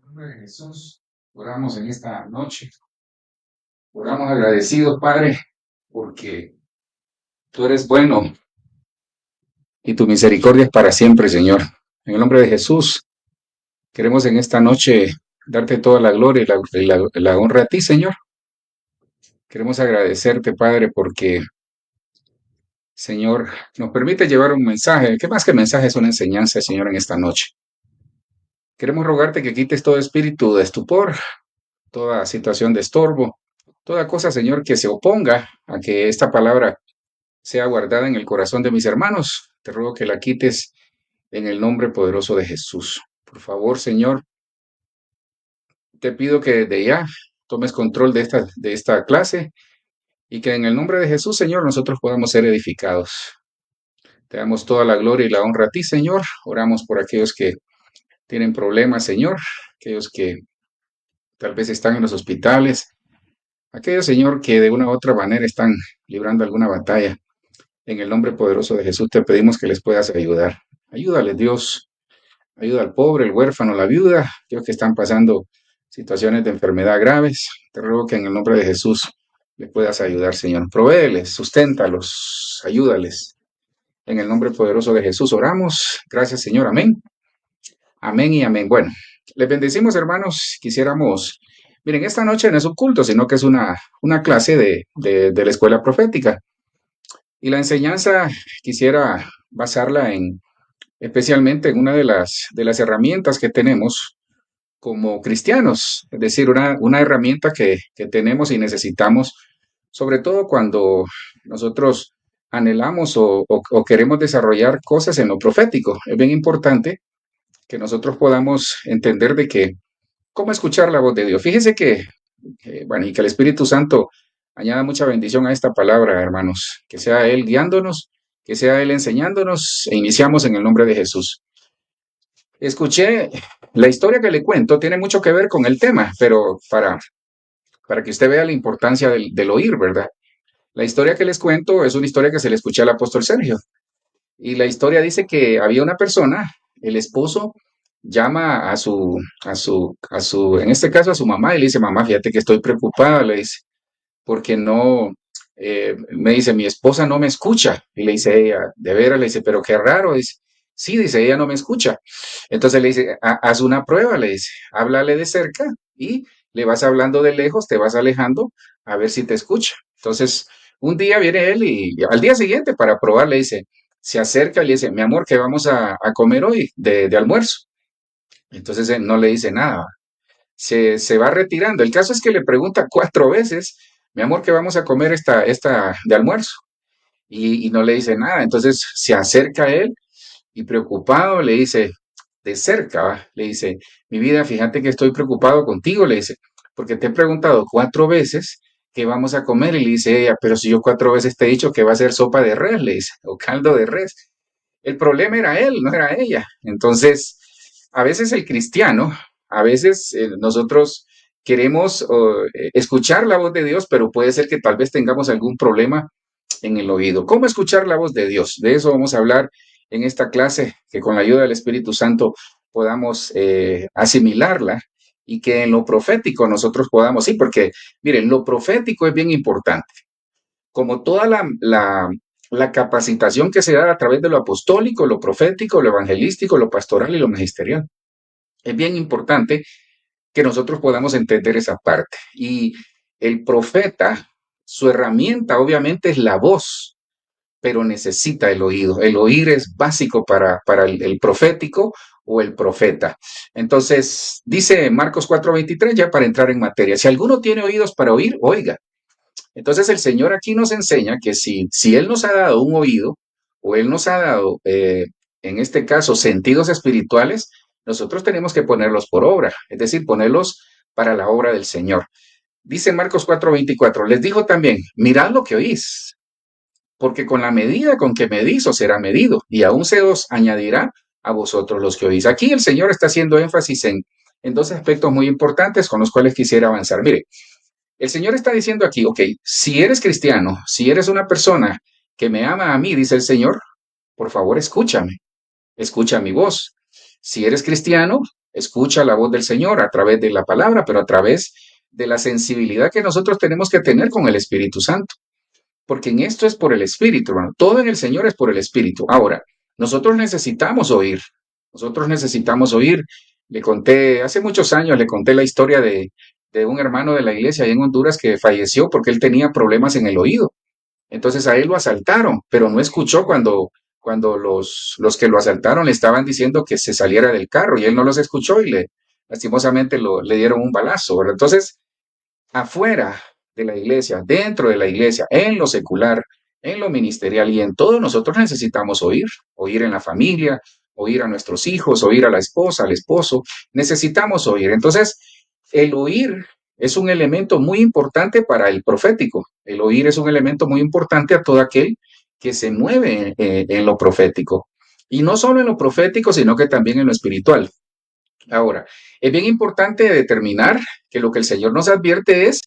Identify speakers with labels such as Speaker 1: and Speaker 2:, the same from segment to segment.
Speaker 1: Nombre de Jesús, oramos en esta noche. Oramos agradecidos, Padre, porque tú eres bueno y tu misericordia es para siempre, Señor. En el nombre de Jesús, queremos en esta noche darte toda la gloria y la honra a ti, Señor. Queremos agradecerte, Padre, porque, Señor, nos permite llevar un mensaje. ¿Qué más que mensaje? Es una enseñanza, Señor, en esta noche. Queremos rogarte que quites todo espíritu de estupor, toda situación de estorbo, toda cosa, Señor, que se oponga a que esta palabra sea guardada en el corazón de mis hermanos. Te ruego que la quites en el nombre poderoso de Jesús. Por favor, Señor, te pido que desde ya tomes control de esta clase y que en el nombre de Jesús, Señor, nosotros podamos ser edificados. Te damos toda la gloria y la honra a ti, Señor. Oramos por aquellos que tienen problemas, Señor, aquellos que tal vez están en los hospitales, aquellos, Señor, que de una u otra manera están librando alguna batalla. En el nombre poderoso de Jesús te pedimos que les puedas ayudar. Ayúdale, Dios. Ayuda al pobre, el huérfano, la viuda, aquellos que están pasando situaciones de enfermedad graves. Te ruego que en el nombre de Jesús le puedas ayudar, Señor. Provéeles, susténtalos, ayúdales. En el nombre poderoso de Jesús oramos. Gracias, Señor. Amén. Amén y amén. Bueno, les bendecimos, hermanos. Quisiéramos, miren, esta noche no es un culto, sino que es una clase de la escuela profética. Y la enseñanza quisiera basarla especialmente en una de las herramientas que tenemos como cristianos, es decir, una herramienta que tenemos y necesitamos, sobre todo cuando nosotros anhelamos o queremos desarrollar cosas en lo profético. Es bien importante que nosotros podamos entender de que cómo escuchar la voz de Dios. Fíjese bueno, y que el Espíritu Santo añada mucha bendición a esta palabra, hermanos, que sea Él guiándonos, que sea Él enseñándonos e iniciamos en el nombre de Jesús. Escuché la historia que le cuento, tiene mucho que ver con el tema, pero para que usted vea la importancia del oír, ¿verdad? La historia que les cuento es una historia que se le escuché al apóstol Sergio. Y la historia dice que había una persona, el esposo llama en este caso a su mamá y le dice, mamá, fíjate que estoy preocupada, le dice, porque no, me dice, mi esposa no me escucha. Y le dice ella, de veras, le dice, pero qué raro. Dice, sí, dice, ella no me escucha. Entonces le dice, haz una prueba, le dice, háblale de cerca y le vas hablando de lejos, te vas alejando a ver si te escucha. Entonces, un día viene él y al día siguiente para probar le dice, se acerca y le dice, mi amor, ¿qué vamos a comer hoy de almuerzo? Entonces él no le dice nada, se va retirando. El caso es que le pregunta 4 veces, mi amor, ¿qué vamos a comer esta de almuerzo? Y no le dice nada. Entonces se acerca a él y preocupado le dice, de cerca, ¿va? Le dice, mi vida, fíjate que estoy preocupado contigo, le dice, porque te he preguntado 4 veces qué vamos a comer. Y le dice ella, pero si yo 4 veces te he dicho que va a ser sopa de res, le dice, o caldo de res. El problema era él, no era ella. Entonces, a veces el cristiano, a veces nosotros queremos escuchar la voz de Dios, pero puede ser que tal vez tengamos algún problema en el oído. ¿Cómo escuchar la voz de Dios? De eso vamos a hablar en esta clase, que con la ayuda del Espíritu Santo podamos asimilarla y que en lo profético nosotros podamos, sí, porque miren, lo profético es bien importante. Como toda la capacitación que se da a través de lo apostólico, lo profético, lo evangelístico, lo pastoral y lo magisterial. Es bien importante que nosotros podamos entender esa parte. Y el profeta, su herramienta obviamente es la voz, pero necesita el oído. El oír es básico para el profético o el profeta. Entonces, dice Marcos 4:23, ya para entrar en materia, si alguno tiene oídos para oír, oiga. Entonces el Señor aquí nos enseña que si Él nos ha dado un oído o Él nos ha dado, en este caso, sentidos espirituales, nosotros tenemos que ponerlos por obra, es decir, ponerlos para la obra del Señor. Dice Marcos 4:24, les dijo también, mirad lo que oís, porque con la medida con que medís os será medido, y aún se os añadirá a vosotros los que oís. Aquí el Señor está haciendo énfasis en dos aspectos muy importantes con los cuales quisiera avanzar. Mire, el Señor está diciendo aquí, ok, si eres cristiano, si eres una persona que me ama a mí, dice el Señor, por favor escúchame, escucha mi voz. Si eres cristiano, escucha la voz del Señor a través de la palabra, pero a través de la sensibilidad que nosotros tenemos que tener con el Espíritu Santo. Porque en esto es por el Espíritu, hermano. Todo en el Señor es por el Espíritu. Ahora, nosotros necesitamos oír. Nosotros necesitamos oír. Le conté, hace muchos años le conté la historia de un hermano de la iglesia allá en Honduras que falleció porque él tenía problemas en el oído. Entonces a él lo asaltaron, pero no escuchó cuando los que lo asaltaron le estaban diciendo que se saliera del carro y él no los escuchó y lastimosamente le dieron un balazo, ¿verdad? Entonces, afuera de la iglesia, dentro de la iglesia, en lo secular, en lo ministerial y en todo, nosotros necesitamos oír, oír en la familia, oír a nuestros hijos, oír a la esposa, al esposo, necesitamos oír. Entonces, el oír es un elemento muy importante para el profético. El oír es un elemento muy importante a todo aquel que se mueve en lo profético. Y no solo en lo profético, sino que también en lo espiritual. Ahora, es bien importante determinar que lo que el Señor nos advierte es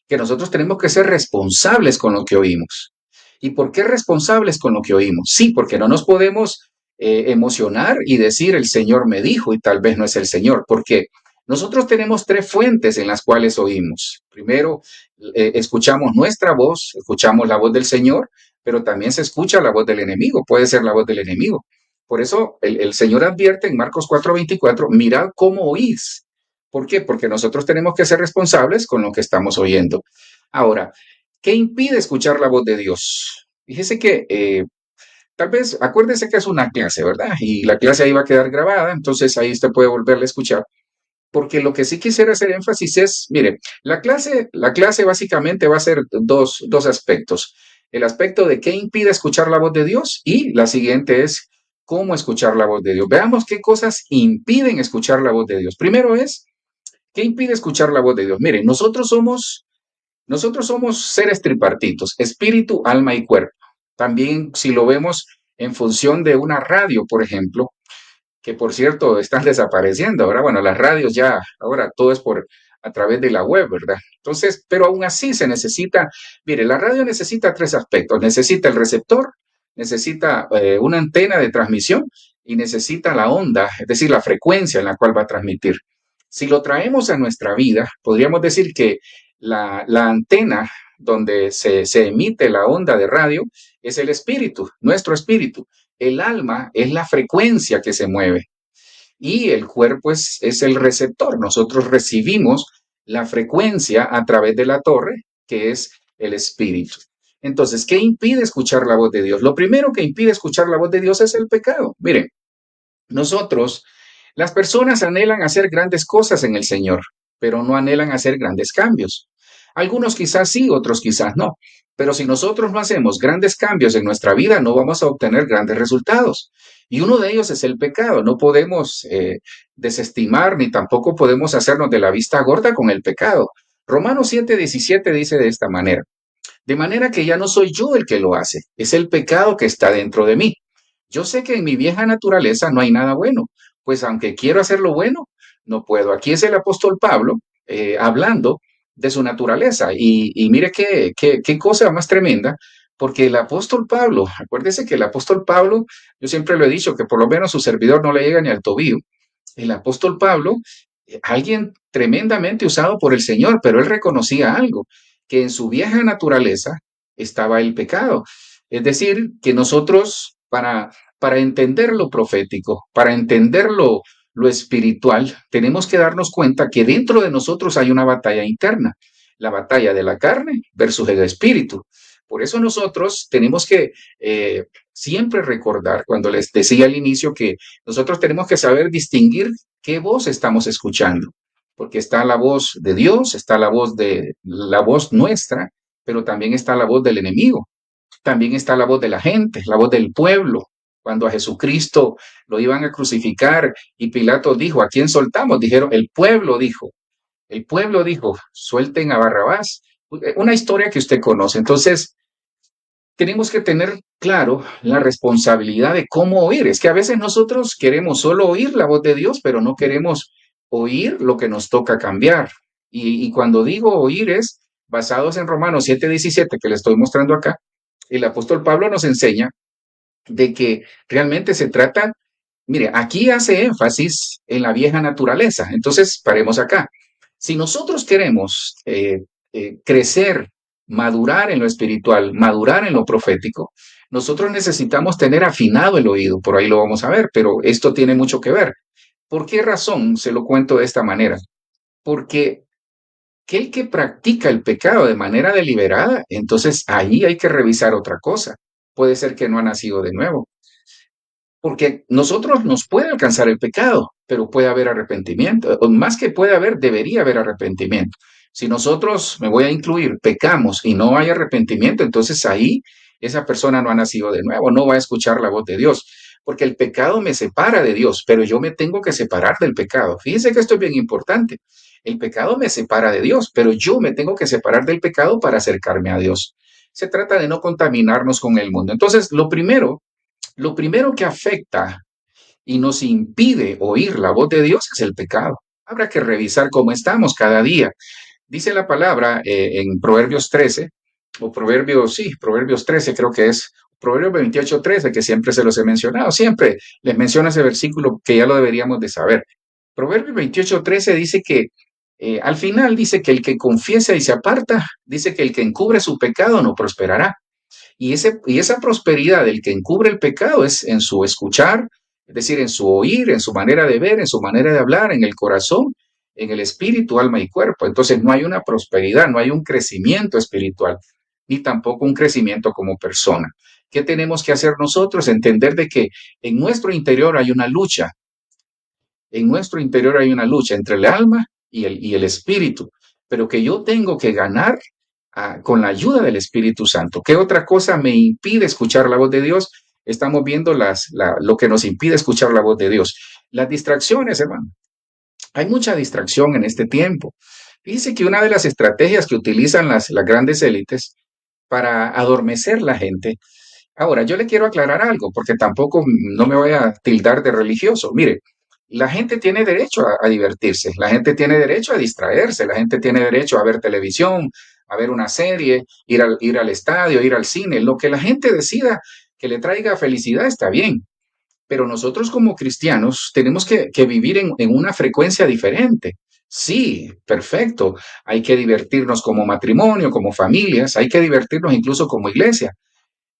Speaker 1: que nosotros tenemos que ser responsables con lo que oímos. ¿Y por qué responsables con lo que oímos? Sí, porque no nos podemos emocionar y decir el Señor me dijo y tal vez no es el Señor, porque nosotros tenemos tres fuentes en las cuales oímos. Primero, escuchamos nuestra voz, escuchamos la voz del Señor, pero también se escucha la voz del enemigo, puede ser la voz del enemigo. Por eso el Señor advierte en Marcos 4:24, mirad cómo oís. ¿Por qué? Porque nosotros tenemos que ser responsables con lo que estamos oyendo. Ahora, ¿qué impide escuchar la voz de Dios? Fíjese que tal vez, acuérdese que es una clase, ¿verdad? Y la clase ahí va a quedar grabada, entonces ahí usted puede volverla a escuchar. Porque lo que sí quisiera hacer énfasis es, mire, la clase básicamente va a ser dos aspectos. El aspecto de qué impide escuchar la voz de Dios y la siguiente es cómo escuchar la voz de Dios. Veamos qué cosas impiden escuchar la voz de Dios. Primero es, ¿qué impide escuchar la voz de Dios? Miren, nosotros somos seres tripartitos, espíritu, alma y cuerpo. También si lo vemos en función de una radio, por ejemplo, que por cierto están desapareciendo. Ahora, bueno, las radios ya, ahora todo es a través de la web, ¿verdad? Entonces, pero aún así se necesita, mire, la radio necesita tres aspectos. Necesita el receptor, necesita una antena de transmisión y necesita la onda, es decir, la frecuencia en la cual va a transmitir. Si lo traemos a nuestra vida, podríamos decir que la antena donde se emite la onda de radio es el espíritu, nuestro espíritu. El alma es la frecuencia que se mueve y el cuerpo es el receptor. Nosotros recibimos la frecuencia a través de la torre, que es el espíritu. Entonces, ¿qué impide escuchar la voz de Dios? Lo primero que impide escuchar la voz de Dios es el pecado. Miren, nosotros, las personas anhelan hacer grandes cosas en el Señor, pero no anhelan hacer grandes cambios. Algunos quizás sí, otros quizás no. Pero si nosotros no hacemos grandes cambios en nuestra vida, no vamos a obtener grandes resultados. Y uno de ellos es el pecado. No podemos desestimar ni tampoco podemos hacernos de la vista gorda con el pecado. Romanos 7:17 dice de esta manera: de manera que ya no soy yo el que lo hace, es el pecado que está dentro de mí. Yo sé que en mi vieja naturaleza no hay nada bueno, pues aunque quiero hacer lo bueno, no puedo. Aquí es el apóstol Pablo hablando de su naturaleza. Y mire qué cosa más tremenda, porque el apóstol Pablo, acuérdese que el apóstol Pablo, yo siempre lo he dicho, que por lo menos su servidor no le llega ni al tobillo. El apóstol Pablo, alguien tremendamente usado por el Señor, pero él reconocía algo, que en su vieja naturaleza estaba el pecado. Es decir, que nosotros para entender lo profético, para entender lo espiritual, tenemos que darnos cuenta que dentro de nosotros hay una batalla interna, la batalla de la carne versus el espíritu. Por eso nosotros tenemos que siempre recordar, cuando les decía al inicio, que nosotros tenemos que saber distinguir qué voz estamos escuchando, porque está la voz de Dios, está la voz nuestra, pero también está la voz del enemigo, también está la voz de la gente, la voz del pueblo. Cuando a Jesucristo lo iban a crucificar y Pilato dijo, ¿a quién soltamos? Dijeron, el pueblo dijo, suelten a Barrabás. Una historia que usted conoce. Entonces, tenemos que tener claro la responsabilidad de cómo oír. Es que a veces nosotros queremos solo oír la voz de Dios, pero no queremos oír lo que nos toca cambiar. Y cuando digo oír es basados en Romanos 7:17, que le estoy mostrando acá, el apóstol Pablo nos enseña de que realmente se trata Mire, aquí hace énfasis en la vieja naturaleza. Entonces, paremos acá. Si nosotros queremos crecer, madurar en lo espiritual, madurar en lo profético, nosotros necesitamos tener afinado el oído. Por ahí lo vamos a ver, pero esto tiene mucho que ver. ¿Por qué razón se lo cuento de esta manera? Porque aquel que practica el pecado de manera deliberada, entonces ahí hay que revisar otra cosa. Puede ser que no ha nacido de nuevo. Porque nosotros nos puede alcanzar el pecado, pero puede haber arrepentimiento. O más que puede haber, debería haber arrepentimiento. Si nosotros, me voy a incluir, pecamos y no hay arrepentimiento, entonces ahí esa persona no ha nacido de nuevo, no va a escuchar la voz de Dios. Porque el pecado me separa de Dios, pero yo me tengo que separar del pecado. Fíjense que esto es bien importante. El pecado me separa de Dios, pero yo me tengo que separar del pecado para acercarme a Dios. Se trata de no contaminarnos con el mundo. Entonces, lo primero que afecta y nos impide oír la voz de Dios es el pecado. Habrá que revisar cómo estamos cada día. Dice la palabra en Proverbios 13, o Proverbios, sí, Proverbios 13 creo que es, Proverbios 28, 13, que siempre se los he mencionado, siempre les menciono ese versículo que ya lo deberíamos de saber. Proverbios 28, 13 dice que al final dice que el que confiesa y se aparta, dice que el que encubre su pecado no prosperará. Y esa prosperidad del que encubre el pecado es en su escuchar, es decir, en su oír, en su manera de ver, en su manera de hablar, en el corazón, en el espíritu, alma y cuerpo. Entonces no hay una prosperidad, no hay un crecimiento espiritual, ni tampoco un crecimiento como persona. ¿Qué tenemos que hacer nosotros? Entender de que en nuestro interior hay una lucha, en nuestro interior hay una lucha entre el alma y el espíritu, pero que yo tengo que ganar con la ayuda del Espíritu Santo. ¿Qué otra cosa me impide escuchar la voz de Dios? Estamos viendo lo que nos impide escuchar la voz de Dios. Las distracciones, hermano. Hay mucha distracción en este tiempo. Fíjese que una de las estrategias que utilizan las grandes élites para adormecer la gente. Ahora, yo le quiero aclarar algo, porque tampoco no me voy a tildar de religioso. Mire, la gente tiene derecho a divertirse, la gente tiene derecho a distraerse, la gente tiene derecho a ver televisión, a ver una serie, ir al estadio, ir al cine. Lo que la gente decida que le traiga felicidad está bien, pero nosotros como cristianos tenemos que vivir en una frecuencia diferente. Sí, perfecto. Hay que divertirnos como matrimonio, como familias, hay que divertirnos incluso como iglesia,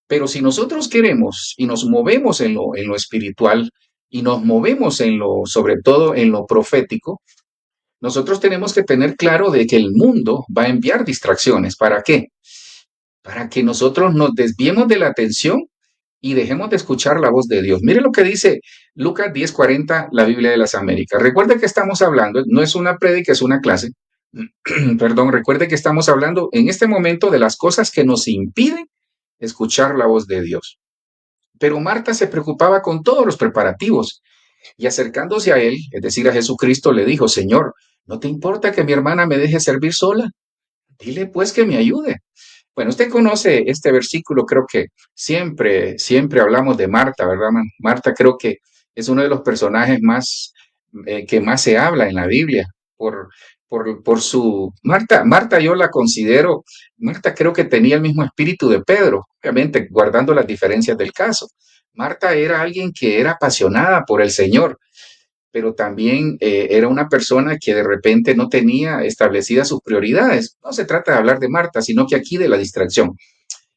Speaker 1: pero si nosotros queremos y nos movemos en lo espiritual y nos movemos sobre todo en lo profético, nosotros tenemos que tener claro de que el mundo va a enviar distracciones. ¿Para qué? Para que nosotros nos desviemos de la atención y dejemos de escuchar la voz de Dios. Mire lo que dice Lucas 10:40, la Biblia de las Américas. Recuerde que estamos hablando, no es una prédica, es una clase. Perdón, recuerde que estamos hablando en este momento de las cosas que nos impiden escuchar la voz de Dios. Pero Marta se preocupaba con todos los preparativos y acercándose a él, es decir, a Jesucristo, le dijo, Señor, ¿no te importa que mi hermana me deje servir sola? Dile pues que me ayude. Bueno, usted conoce este versículo, creo que siempre hablamos de Marta, ¿verdad? Marta creo que es uno de los personajes que más se habla en la Biblia por, por su... Marta yo la considero, Marta creo que tenía el mismo espíritu de Pedro, obviamente guardando las diferencias del caso. Marta era alguien que era apasionada por el Señor, pero también era una persona que de repente no tenía establecidas sus prioridades. No se trata de hablar de Marta, sino que aquí de la distracción.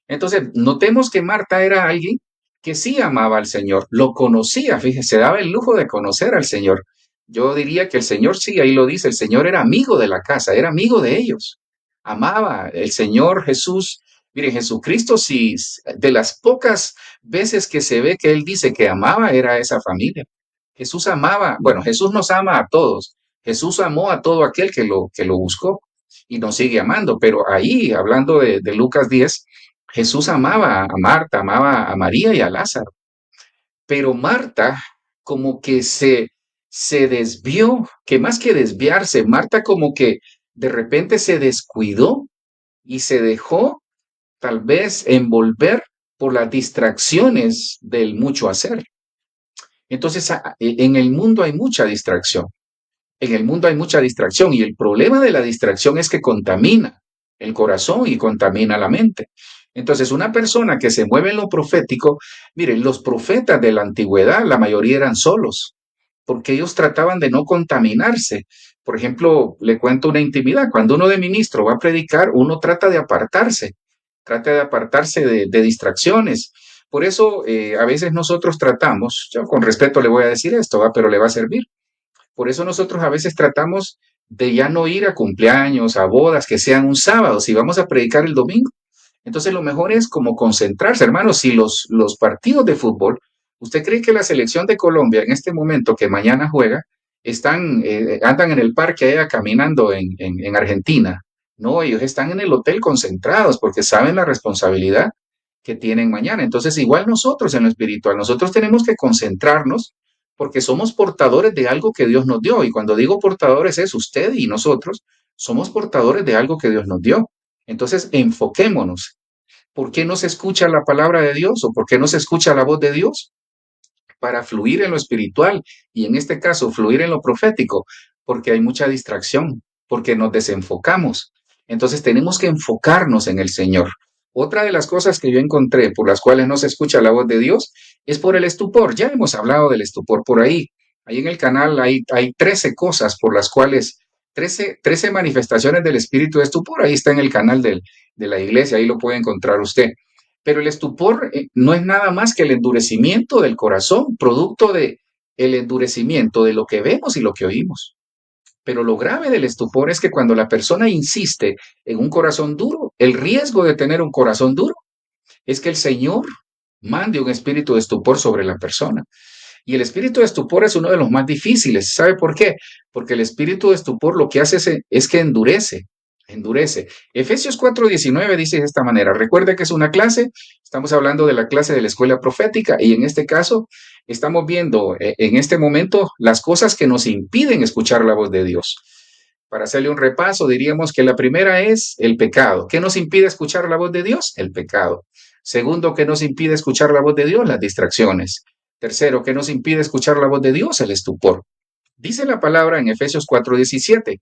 Speaker 1: Entonces, notemos que Marta era alguien que sí amaba al Señor, lo conocía, fíjese, se daba el lujo de conocer al Señor. Yo diría que el Señor, sí, ahí lo dice, el Señor era amigo de la casa, era amigo de ellos. Amaba el Señor Jesús. Mire, Jesucristo, sí, de las pocas veces que se ve que él dice que amaba, era a esa familia. Jesús amaba, bueno, Jesús nos ama a todos. Jesús amó a todo aquel que lo buscó y nos sigue amando. Pero ahí, hablando de Lucas 10, Jesús amaba a Marta, amaba a María y a Lázaro. Pero Marta como que se desvió, que más que desviarse, Marta como que de repente se descuidó y se dejó tal vez envolver por las distracciones del mucho hacer. Entonces, en el mundo hay mucha distracción. En el mundo hay mucha distracción y el problema de la distracción es que contamina el corazón y contamina la mente. Entonces, una persona que se mueve en lo profético, miren, los profetas de la antigüedad, la mayoría eran solos, porque ellos trataban de no contaminarse. Por ejemplo, le cuento una intimidad. Cuando uno de ministro va a predicar, uno trata de apartarse de distracciones. Por eso, a veces nosotros tratamos, yo con respeto le voy a decir esto, ¿va? Pero le va a servir. Por eso nosotros a veces tratamos de ya no ir a cumpleaños, a bodas, que sean un sábado, si vamos a predicar el domingo. Entonces lo mejor es como concentrarse, hermanos. Si los partidos de fútbol, ¿usted cree que la selección de Colombia en este momento que mañana juega, andan en el parque allá caminando en Argentina? No, ellos están en el hotel concentrados porque saben la responsabilidad que tienen mañana. Entonces igual nosotros en lo espiritual, nosotros tenemos que concentrarnos porque somos portadores de algo que Dios nos dio. Y cuando digo portadores es usted y nosotros, somos portadores de algo que Dios nos dio. Entonces, enfoquémonos. ¿Por qué no se escucha la palabra de Dios o por qué no se escucha la voz de Dios? Para fluir en lo espiritual y en este caso fluir en lo profético, porque hay mucha distracción, porque nos desenfocamos. Entonces tenemos que enfocarnos en el Señor. Otra de las cosas que yo encontré por las cuales no se escucha la voz de Dios es por el estupor. Ya hemos hablado del estupor por ahí. Ahí en el canal hay 13 cosas por las cuales, 13 manifestaciones del espíritu de estupor. Ahí está en el canal de la iglesia, ahí lo puede encontrar usted. Pero el estupor no es nada más que el endurecimiento del corazón, producto de el endurecimiento de lo que vemos y lo que oímos. Pero lo grave del estupor es que cuando la persona insiste en un corazón duro, el riesgo de tener un corazón duro es que el Señor mande un espíritu de estupor sobre la persona. Y el espíritu de estupor es uno de los más difíciles. ¿Sabe por qué? Porque el espíritu de estupor lo que hace es que endurece. Efesios 4:19 dice de esta manera, recuerde que es una clase, estamos hablando de la clase de la escuela profética y en este caso estamos viendo en este momento las cosas que nos impiden escuchar la voz de Dios. Para hacerle un repaso, diríamos que la primera es el pecado. ¿Qué nos impide escuchar la voz de Dios? El pecado. Segundo, ¿qué nos impide escuchar la voz de Dios? Las distracciones. Tercero, ¿qué nos impide escuchar la voz de Dios? El estupor. Dice la palabra en Efesios 4:17.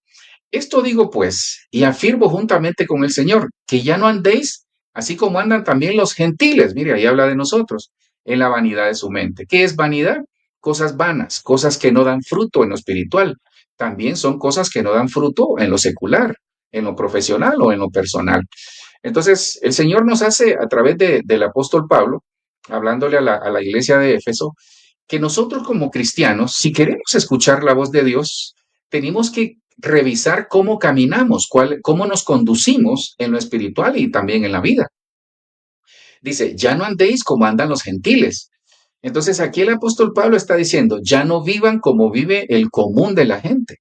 Speaker 1: Esto digo pues, y afirmo juntamente con el Señor, que ya no andéis así como andan también los gentiles. Mire, ahí habla de nosotros, en la vanidad de su mente. ¿Qué es vanidad? Cosas vanas, cosas que no dan fruto en lo espiritual. También son cosas que no dan fruto en lo secular, en lo profesional o en lo personal. Entonces, el Señor nos hace a través del apóstol Pablo, hablándole a la iglesia de Éfeso, que nosotros como cristianos, si queremos escuchar la voz de Dios, tenemos que revisar cómo caminamos, cómo nos conducimos en lo espiritual y también en la vida. Dice, ya no andéis como andan los gentiles. Entonces aquí el apóstol Pablo está diciendo, ya no vivan como vive el común de la gente.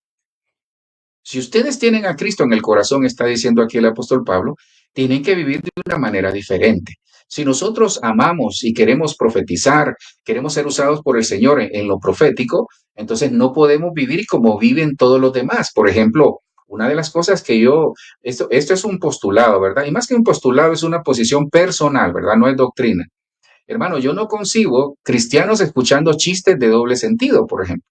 Speaker 1: Si ustedes tienen a Cristo en el corazón, está diciendo aquí el apóstol Pablo, tienen que vivir de una manera diferente. Si nosotros amamos y queremos profetizar, queremos ser usados por el Señor en lo profético, entonces no podemos vivir como viven todos los demás. Por ejemplo, una de las cosas que esto es un postulado, ¿verdad? Y más que un postulado, es una posición personal, ¿verdad? No es doctrina. Hermano, yo no concibo cristianos escuchando chistes de doble sentido, por ejemplo.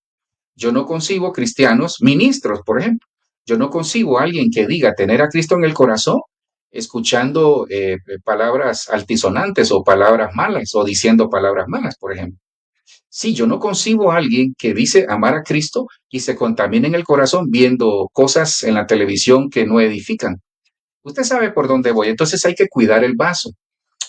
Speaker 1: Yo no concibo cristianos ministros, por ejemplo. Yo no concibo a alguien que diga tener a Cristo en el corazón escuchando palabras altisonantes o palabras malas o diciendo palabras malas, por ejemplo. Sí, yo no concibo a alguien que dice amar a Cristo y se contamina en el corazón viendo cosas en la televisión que no edifican. Usted sabe por dónde voy, entonces hay que cuidar el vaso.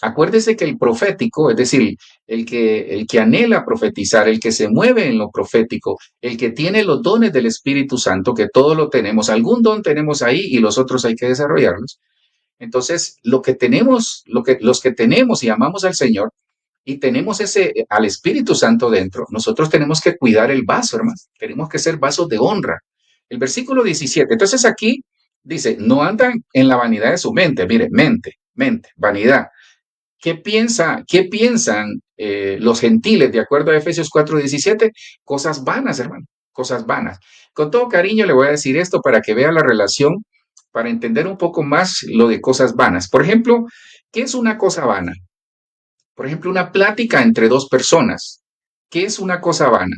Speaker 1: Acuérdese que el profético, es decir, el que anhela profetizar, el que se mueve en lo profético, el que tiene los dones del Espíritu Santo, que todos lo tenemos, algún don tenemos ahí y los otros hay que desarrollarlos. Entonces, los que tenemos y amamos al Señor y tenemos al Espíritu Santo dentro, nosotros tenemos que cuidar el vaso, hermano. Tenemos que ser vasos de honra. El versículo 17. Entonces aquí dice, no andan en la vanidad de su mente. Mire, mente, vanidad. ¿Qué piensan los gentiles, de acuerdo a Efesios 4:17? Cosas vanas, hermano, cosas vanas. Con todo cariño le voy a decir esto para que vea la relación, para entender un poco más lo de cosas vanas. Por ejemplo, ¿qué es una cosa vana? Por ejemplo, una plática entre dos personas. ¿Qué es una cosa vana?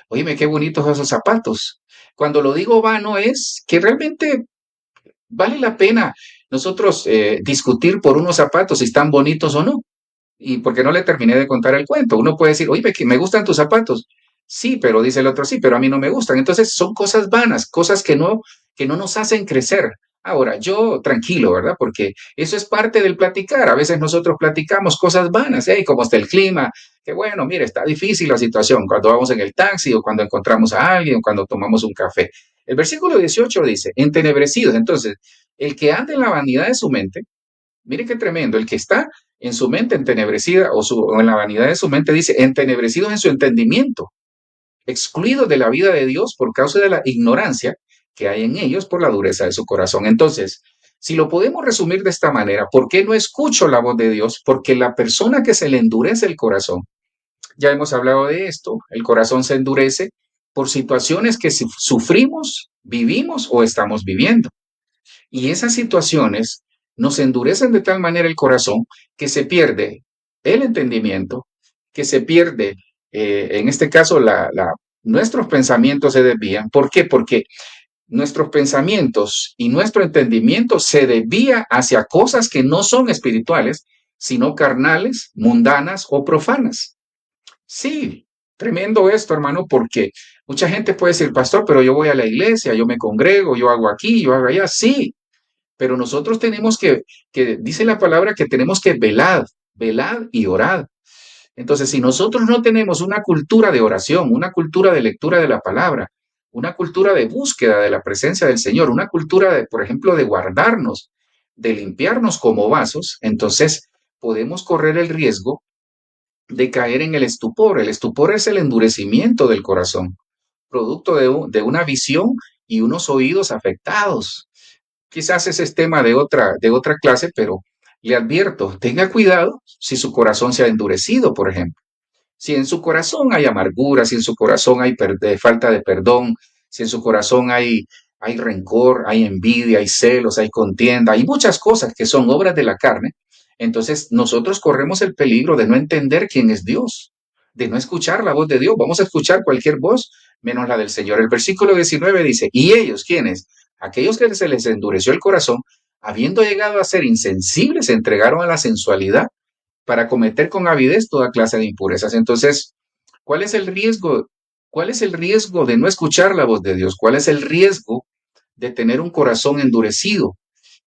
Speaker 1: Oíme, qué bonitos esos zapatos. Cuando lo digo vano es que realmente vale la pena. nosotros discutir por unos zapatos si están bonitos o no. Y porque no le terminé de contar el cuento. Uno puede decir, oye, que me gustan tus zapatos. Sí, pero dice el otro, sí, pero a mí no me gustan. Entonces son cosas vanas, cosas que no nos hacen crecer. Ahora, yo tranquilo, ¿verdad? Porque eso es parte del platicar. A veces nosotros platicamos cosas vanas, ¿eh? Como está el clima, que bueno, mire, está difícil la situación cuando vamos en el taxi o cuando encontramos a alguien o cuando tomamos un café. El versículo 18 dice, entenebrecidos. Entonces, el que anda en la vanidad de su mente, mire qué tremendo, el que está en su mente entenebrecida o en la vanidad de su mente dice, entenebrecidos en su entendimiento, excluidos de la vida de Dios por causa de la ignorancia que hay en ellos por la dureza de su corazón. Entonces, si lo podemos resumir de esta manera, ¿por qué no escucho la voz de Dios? Porque la persona que se le endurece el corazón, ya hemos hablado de esto, el corazón se endurece por situaciones que sufrimos, vivimos o estamos viviendo. Y esas situaciones nos endurecen de tal manera el corazón que se pierde el entendimiento, que se pierde, en este caso, nuestros pensamientos se desvían. ¿Por qué? Porque nuestros pensamientos y nuestro entendimiento se desvía hacia cosas que no son espirituales, sino carnales, mundanas o profanas. Sí, tremendo esto, hermano, porque mucha gente puede decir, pastor, pero yo voy a la iglesia, yo me congrego, yo hago aquí, yo hago allá. Sí, pero nosotros tenemos que dice la palabra que tenemos que velar y orar. Entonces, si nosotros no tenemos una cultura de oración, una cultura de lectura de la palabra, una cultura de búsqueda de la presencia del Señor, una cultura de, por ejemplo, de guardarnos, de limpiarnos como vasos, entonces podemos correr el riesgo de caer en el estupor. El estupor es el endurecimiento del corazón, producto de una visión y unos oídos afectados. Quizás ese es tema de otra clase, pero le advierto, tenga cuidado si su corazón se ha endurecido, por ejemplo. Si en su corazón hay amargura, si en su corazón hay falta de perdón, si en su corazón hay rencor, hay envidia, hay celos, hay contienda, hay muchas cosas que son obras de la carne, entonces nosotros corremos el peligro de no entender quién es Dios, de no escuchar la voz de Dios. Vamos a escuchar cualquier voz menos la del Señor. El versículo 19 dice, ¿y ellos quiénes? Aquellos que se les endureció el corazón, habiendo llegado a ser insensibles, se entregaron a la sensualidad para cometer con avidez toda clase de impurezas. Entonces, ¿cuál es el riesgo? ¿Cuál es el riesgo de no escuchar la voz de Dios? ¿Cuál es el riesgo de tener un corazón endurecido?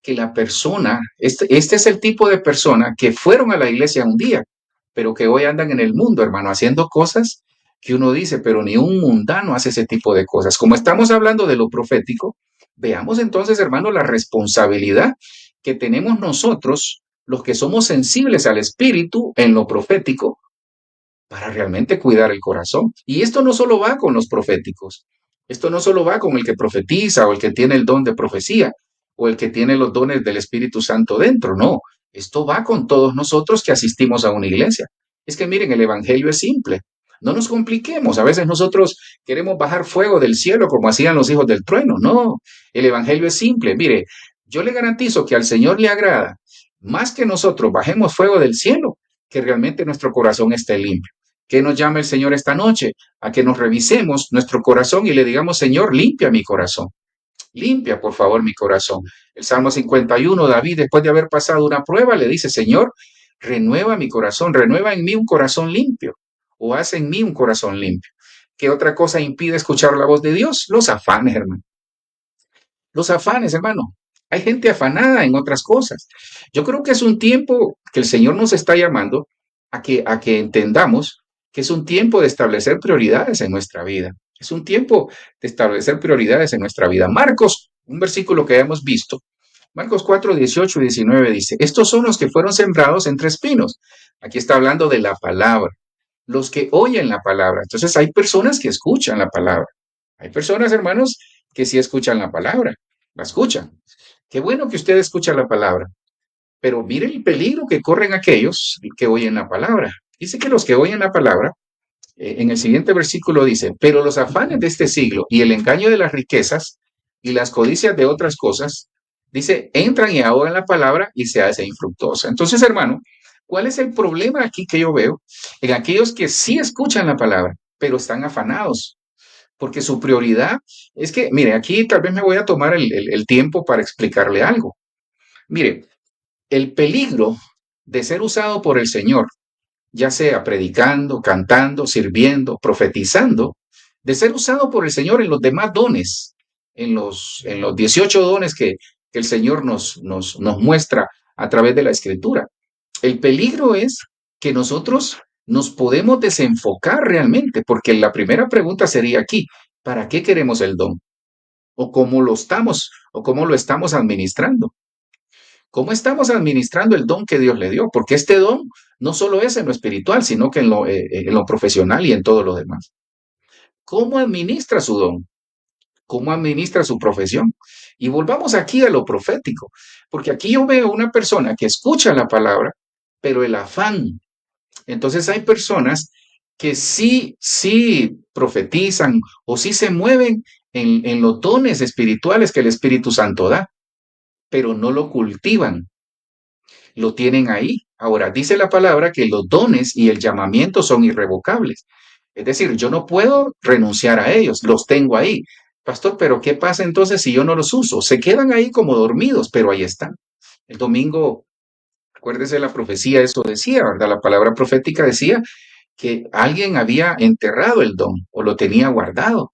Speaker 1: Que la persona, este es el tipo de persona que fueron a la iglesia un día, pero que hoy andan en el mundo, hermano, haciendo cosas que uno dice, pero ni un mundano hace ese tipo de cosas. Como estamos hablando de lo profético, veamos entonces, hermano, la responsabilidad que tenemos nosotros, los que somos sensibles al espíritu en lo profético, para realmente cuidar el corazón. Y esto no solo va con los proféticos, esto no solo va con el que profetiza o el que tiene el don de profecía o el que tiene los dones del Espíritu Santo dentro, no, esto va con todos nosotros que asistimos a una iglesia. Es que miren, el Evangelio es simple. No nos compliquemos. A veces nosotros queremos bajar fuego del cielo como hacían los hijos del trueno. No, el Evangelio es simple. Mire, yo le garantizo que al Señor le agrada más que nosotros bajemos fuego del cielo, que realmente nuestro corazón esté limpio. ¿Qué nos llama el Señor esta noche? A que nos revisemos nuestro corazón y le digamos, Señor, limpia mi corazón. Limpia, por favor, mi corazón. El Salmo 51, David, después de haber pasado una prueba, le dice, Señor, renueva mi corazón, renueva en mí un corazón limpio, o haz en mí un corazón limpio. ¿Qué otra cosa impide escuchar la voz de Dios? Los afanes, hermano. Los afanes, hermano. Hay gente afanada en otras cosas. Yo creo que es un tiempo que el Señor nos está llamando a que entendamos que es un tiempo de establecer prioridades en nuestra vida. Es un tiempo de establecer prioridades en nuestra vida. Marcos, un versículo que hemos visto, Marcos 4, 18 y 19 dice, estos son los que fueron sembrados entre espinos. Aquí está hablando de la palabra, los que oyen la palabra. Entonces hay personas que escuchan la palabra. Hay personas, hermanos, que sí escuchan la palabra, la escuchan. Qué bueno que usted escucha la palabra, pero mire el peligro que corren aquellos que oyen la palabra. Dice que los que oyen la palabra, en el siguiente versículo dice, pero los afanes de este siglo y el engaño de las riquezas y las codicias de otras cosas, dice, entran y ahogan la palabra y se hace infructuosa. Entonces, hermano, ¿cuál es el problema aquí que yo veo en aquellos que sí escuchan la palabra, pero están afanados? Porque su prioridad es que, mire, aquí tal vez me voy a tomar el tiempo para explicarle algo. Mire, el peligro de ser usado por el Señor, ya sea predicando, cantando, sirviendo, profetizando, de ser usado por el Señor en los demás dones, en los 18 dones que el Señor nos muestra a través de la Escritura. El peligro es que nosotros nos podemos desenfocar realmente, porque la primera pregunta sería aquí, ¿para qué queremos el don? O cómo lo estamos administrando. ¿Cómo estamos administrando el don que Dios le dio? Porque este don no solo es en lo espiritual, sino que en lo profesional y en todo lo demás. ¿Cómo administra su don? ¿Cómo administra su profesión? Y volvamos aquí a lo profético, porque aquí yo veo una persona que escucha la palabra, pero el afán. Entonces hay personas que sí profetizan o sí se mueven en los dones espirituales que el Espíritu Santo da, pero no lo cultivan, lo tienen ahí. Ahora, dice la palabra que los dones y el llamamiento son irrevocables. Es decir, yo no puedo renunciar a ellos, los tengo ahí. Pastor, pero ¿qué pasa entonces si yo no los uso? Se quedan ahí como dormidos, pero ahí están. El domingo, acuérdese la profecía, eso decía, ¿verdad? La palabra profética decía que alguien había enterrado el don o lo tenía guardado.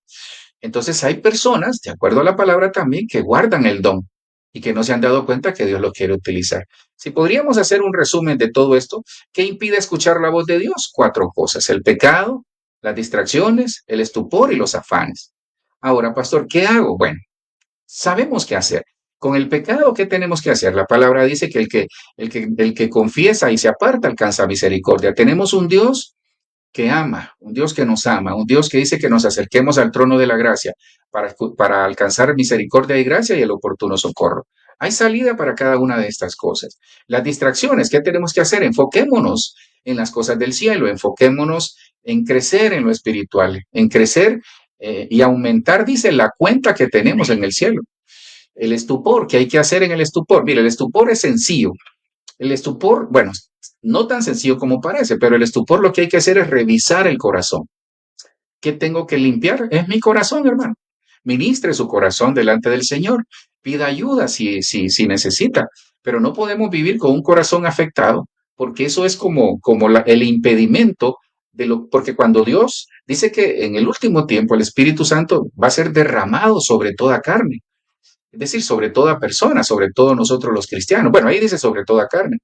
Speaker 1: Entonces hay personas, de acuerdo a la palabra también, que guardan el don y que no se han dado cuenta que Dios lo quiere utilizar. Si podríamos hacer un resumen de todo esto, ¿qué impide escuchar la voz de Dios? Cuatro cosas: el pecado, las distracciones, el estupor y los afanes. Ahora, pastor, ¿qué hago? Bueno, sabemos qué hacer. Con el pecado, ¿qué tenemos que hacer? La palabra dice que el que confiesa y se aparta alcanza misericordia. Tenemos un Dios que ama, un Dios que nos ama, un Dios que dice que nos acerquemos al trono de la gracia para alcanzar misericordia y gracia y el oportuno socorro. Hay salida para cada una de estas cosas. Las distracciones, ¿qué tenemos que hacer? Enfoquémonos en las cosas del cielo, enfoquémonos en crecer en lo espiritual, en crecer y aumentar, dice, la cuenta que tenemos en el cielo. El estupor, ¿qué hay que hacer en el estupor? Mire, el estupor es sencillo. El estupor, bueno, no tan sencillo como parece, pero el estupor lo que hay que hacer es revisar el corazón. ¿Qué tengo que limpiar? Es mi corazón, hermano. Ministre su corazón delante del Señor. Pida ayuda si necesita, pero no podemos vivir con un corazón afectado, porque eso es como el impedimento porque cuando Dios dice que en el último tiempo el Espíritu Santo va a ser derramado sobre toda carne, es decir, sobre toda persona, sobre todos nosotros los cristianos. Bueno, ahí dice sobre toda carne.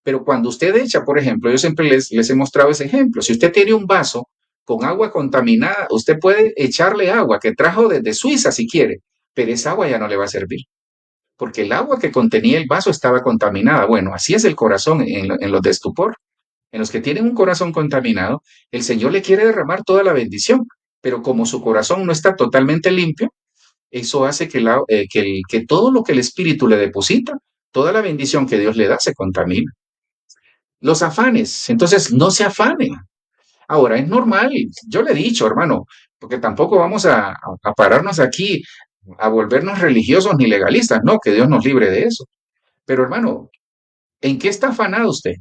Speaker 1: Pero cuando usted echa, por ejemplo, yo siempre les he mostrado ese ejemplo. Si usted tiene un vaso con agua contaminada, usted puede echarle agua que trajo desde Suiza si quiere, pero esa agua ya no le va a servir, porque el agua que contenía el vaso estaba contaminada. Bueno, así es el corazón en los de estupor. En los que tienen un corazón contaminado, el Señor le quiere derramar toda la bendición, pero como su corazón no está totalmente limpio, eso hace que todo lo que el Espíritu le deposita, toda la bendición que Dios le da, se contamina. Los afanes, entonces no se afane. Ahora, es normal, yo le he dicho, hermano, porque tampoco vamos a pararnos aquí a volvernos religiosos ni legalistas, no, que Dios nos libre de eso. Pero hermano, ¿en qué está afanado usted?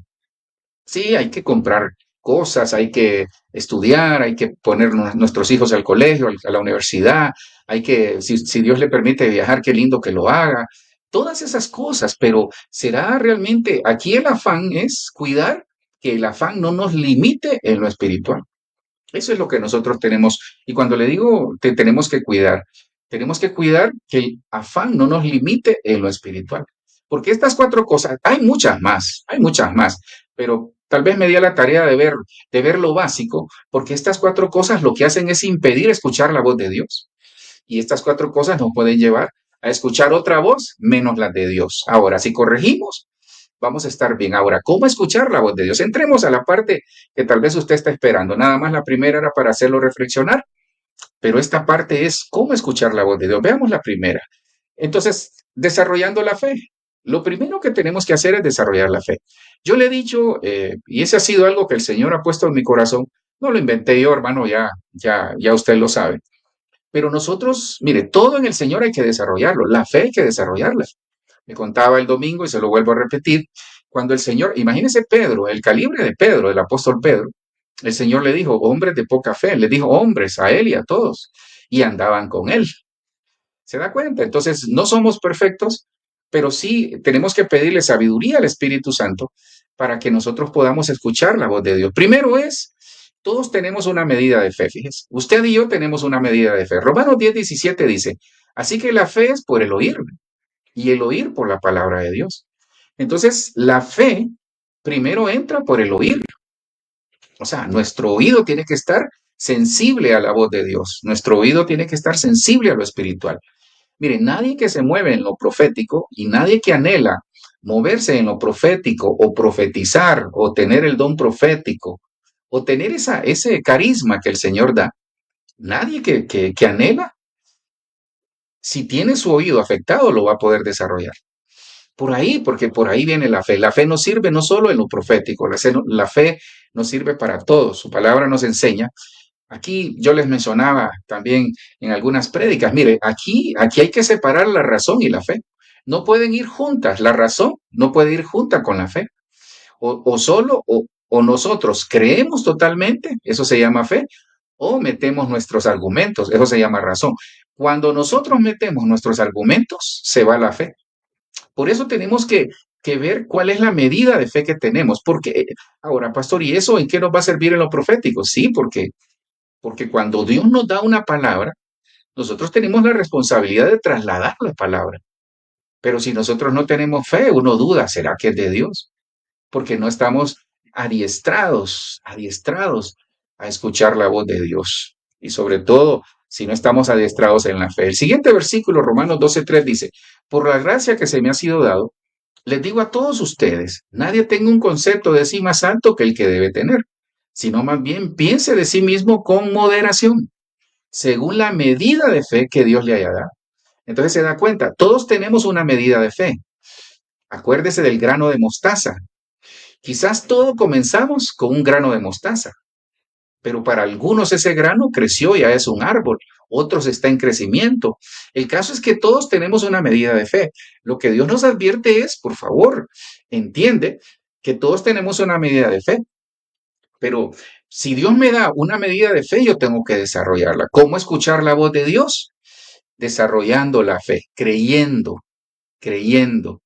Speaker 1: Sí, hay que comprar cosas, hay que estudiar, hay que poner nuestros hijos al colegio, a la universidad, si Dios le permite viajar, qué lindo que lo haga. Todas esas cosas, pero ¿será realmente, aquí el afán es cuidar que el afán no nos limite en lo espiritual? Eso es lo que nosotros tenemos. Y cuando le digo que tenemos que cuidar que el afán no nos limite en lo espiritual. Porque estas cuatro cosas, hay muchas más, pero tal vez me di a la tarea de ver lo básico, porque estas cuatro cosas lo que hacen es impedir escuchar la voz de Dios. Y estas cuatro cosas nos pueden llevar a escuchar otra voz menos la de Dios. Ahora, si corregimos, vamos a estar bien. Ahora, ¿cómo escuchar la voz de Dios? Entremos a la parte que tal vez usted está esperando. Nada más la primera era para hacerlo reflexionar, pero esta parte es cómo escuchar la voz de Dios. Veamos la primera. Entonces, desarrollando la fe. Lo primero que tenemos que hacer es desarrollar la fe. Yo le he dicho, y ese ha sido algo que el Señor ha puesto en mi corazón, no lo inventé yo, hermano, ya usted lo sabe. Pero nosotros, mire, todo en el Señor hay que desarrollarlo, la fe hay que desarrollarla. Me contaba el domingo y se lo vuelvo a repetir, cuando el Señor, imagínese Pedro, el calibre de Pedro, el apóstol Pedro, el Señor le dijo, hombres de poca fe, le dijo hombres a él y a todos, y andaban con él. ¿Se da cuenta? Entonces, no somos perfectos, pero sí tenemos que pedirle sabiduría al Espíritu Santo para que nosotros podamos escuchar la voz de Dios. Primero todos tenemos una medida de fe, fíjese. Usted y yo tenemos una medida de fe. Romanos 10:17 dice, así que la fe es por el oír y el oír por la palabra de Dios. Entonces, la fe primero entra por el oír. O sea, nuestro oído tiene que estar sensible a la voz de Dios. Nuestro oído tiene que estar sensible a lo espiritual. Mire, nadie que se mueve en lo profético y nadie que anhela moverse en lo profético o profetizar o tener el don profético o tener ese carisma que el Señor da, nadie que anhela, si tiene su oído afectado, lo va a poder desarrollar. Por ahí, porque por ahí viene la fe. La fe nos sirve no solo en lo profético, la fe nos sirve para todo. Su palabra nos enseña. Aquí yo les mencionaba también en algunas prédicas, mire, aquí hay que separar la razón y la fe. No pueden ir juntas, la razón no puede ir junta con la fe. O nosotros creemos totalmente, eso se llama fe, o metemos nuestros argumentos, eso se llama razón. Cuando nosotros metemos nuestros argumentos, se va la fe. Por eso tenemos que ver cuál es la medida de fe que tenemos. Porque, ahora, pastor, ¿y eso en qué nos va a servir en lo profético? Sí, porque cuando Dios nos da una palabra, nosotros tenemos la responsabilidad de trasladar la palabra. Pero si nosotros no tenemos fe, uno duda, ¿será que es de Dios? Porque no estamos adiestrados a escuchar la voz de Dios. Y sobre todo, si no estamos adiestrados en la fe. El siguiente versículo, Romanos 12:3 dice, por la gracia que se me ha sido dado, les digo a todos ustedes, nadie tenga un concepto de sí más alto que el que debe tener, sino más bien piense de sí mismo con moderación, según la medida de fe que Dios le haya dado. Entonces se da cuenta, todos tenemos una medida de fe. Acuérdese del grano de mostaza. Quizás todos comenzamos con un grano de mostaza, pero para algunos ese grano creció y ya es un árbol, otros está en crecimiento. El caso es que todos tenemos una medida de fe. Lo que Dios nos advierte es, por favor, entiende que todos tenemos una medida de fe, pero si Dios me da una medida de fe, yo tengo que desarrollarla. ¿Cómo escuchar la voz de Dios? Desarrollando la fe, creyendo, creyendo.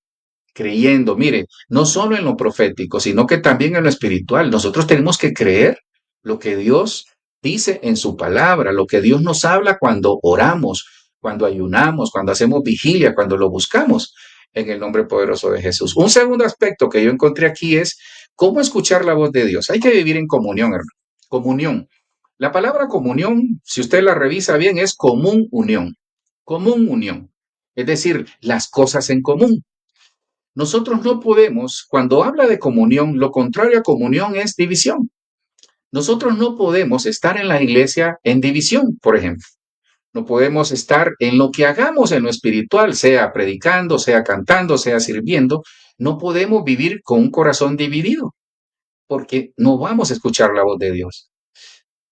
Speaker 1: Mire, no solo en lo profético, sino que también en lo espiritual. Nosotros tenemos que creer lo que Dios dice en su palabra, lo que Dios nos habla cuando oramos, cuando ayunamos, cuando hacemos vigilia, cuando lo buscamos en el nombre poderoso de Jesús. Un segundo aspecto que yo encontré aquí es cómo escuchar la voz de Dios. Hay que vivir en comunión, hermano. Comunión. La palabra comunión, si usted la revisa bien, es común unión. Común unión. Es decir, las cosas en común. Nosotros no podemos, cuando habla de comunión, lo contrario a comunión es división. Nosotros no podemos estar en la iglesia en división, por ejemplo. No podemos estar en lo que hagamos en lo espiritual, sea predicando, sea cantando, sea sirviendo. No podemos vivir con un corazón dividido, porque no vamos a escuchar la voz de Dios.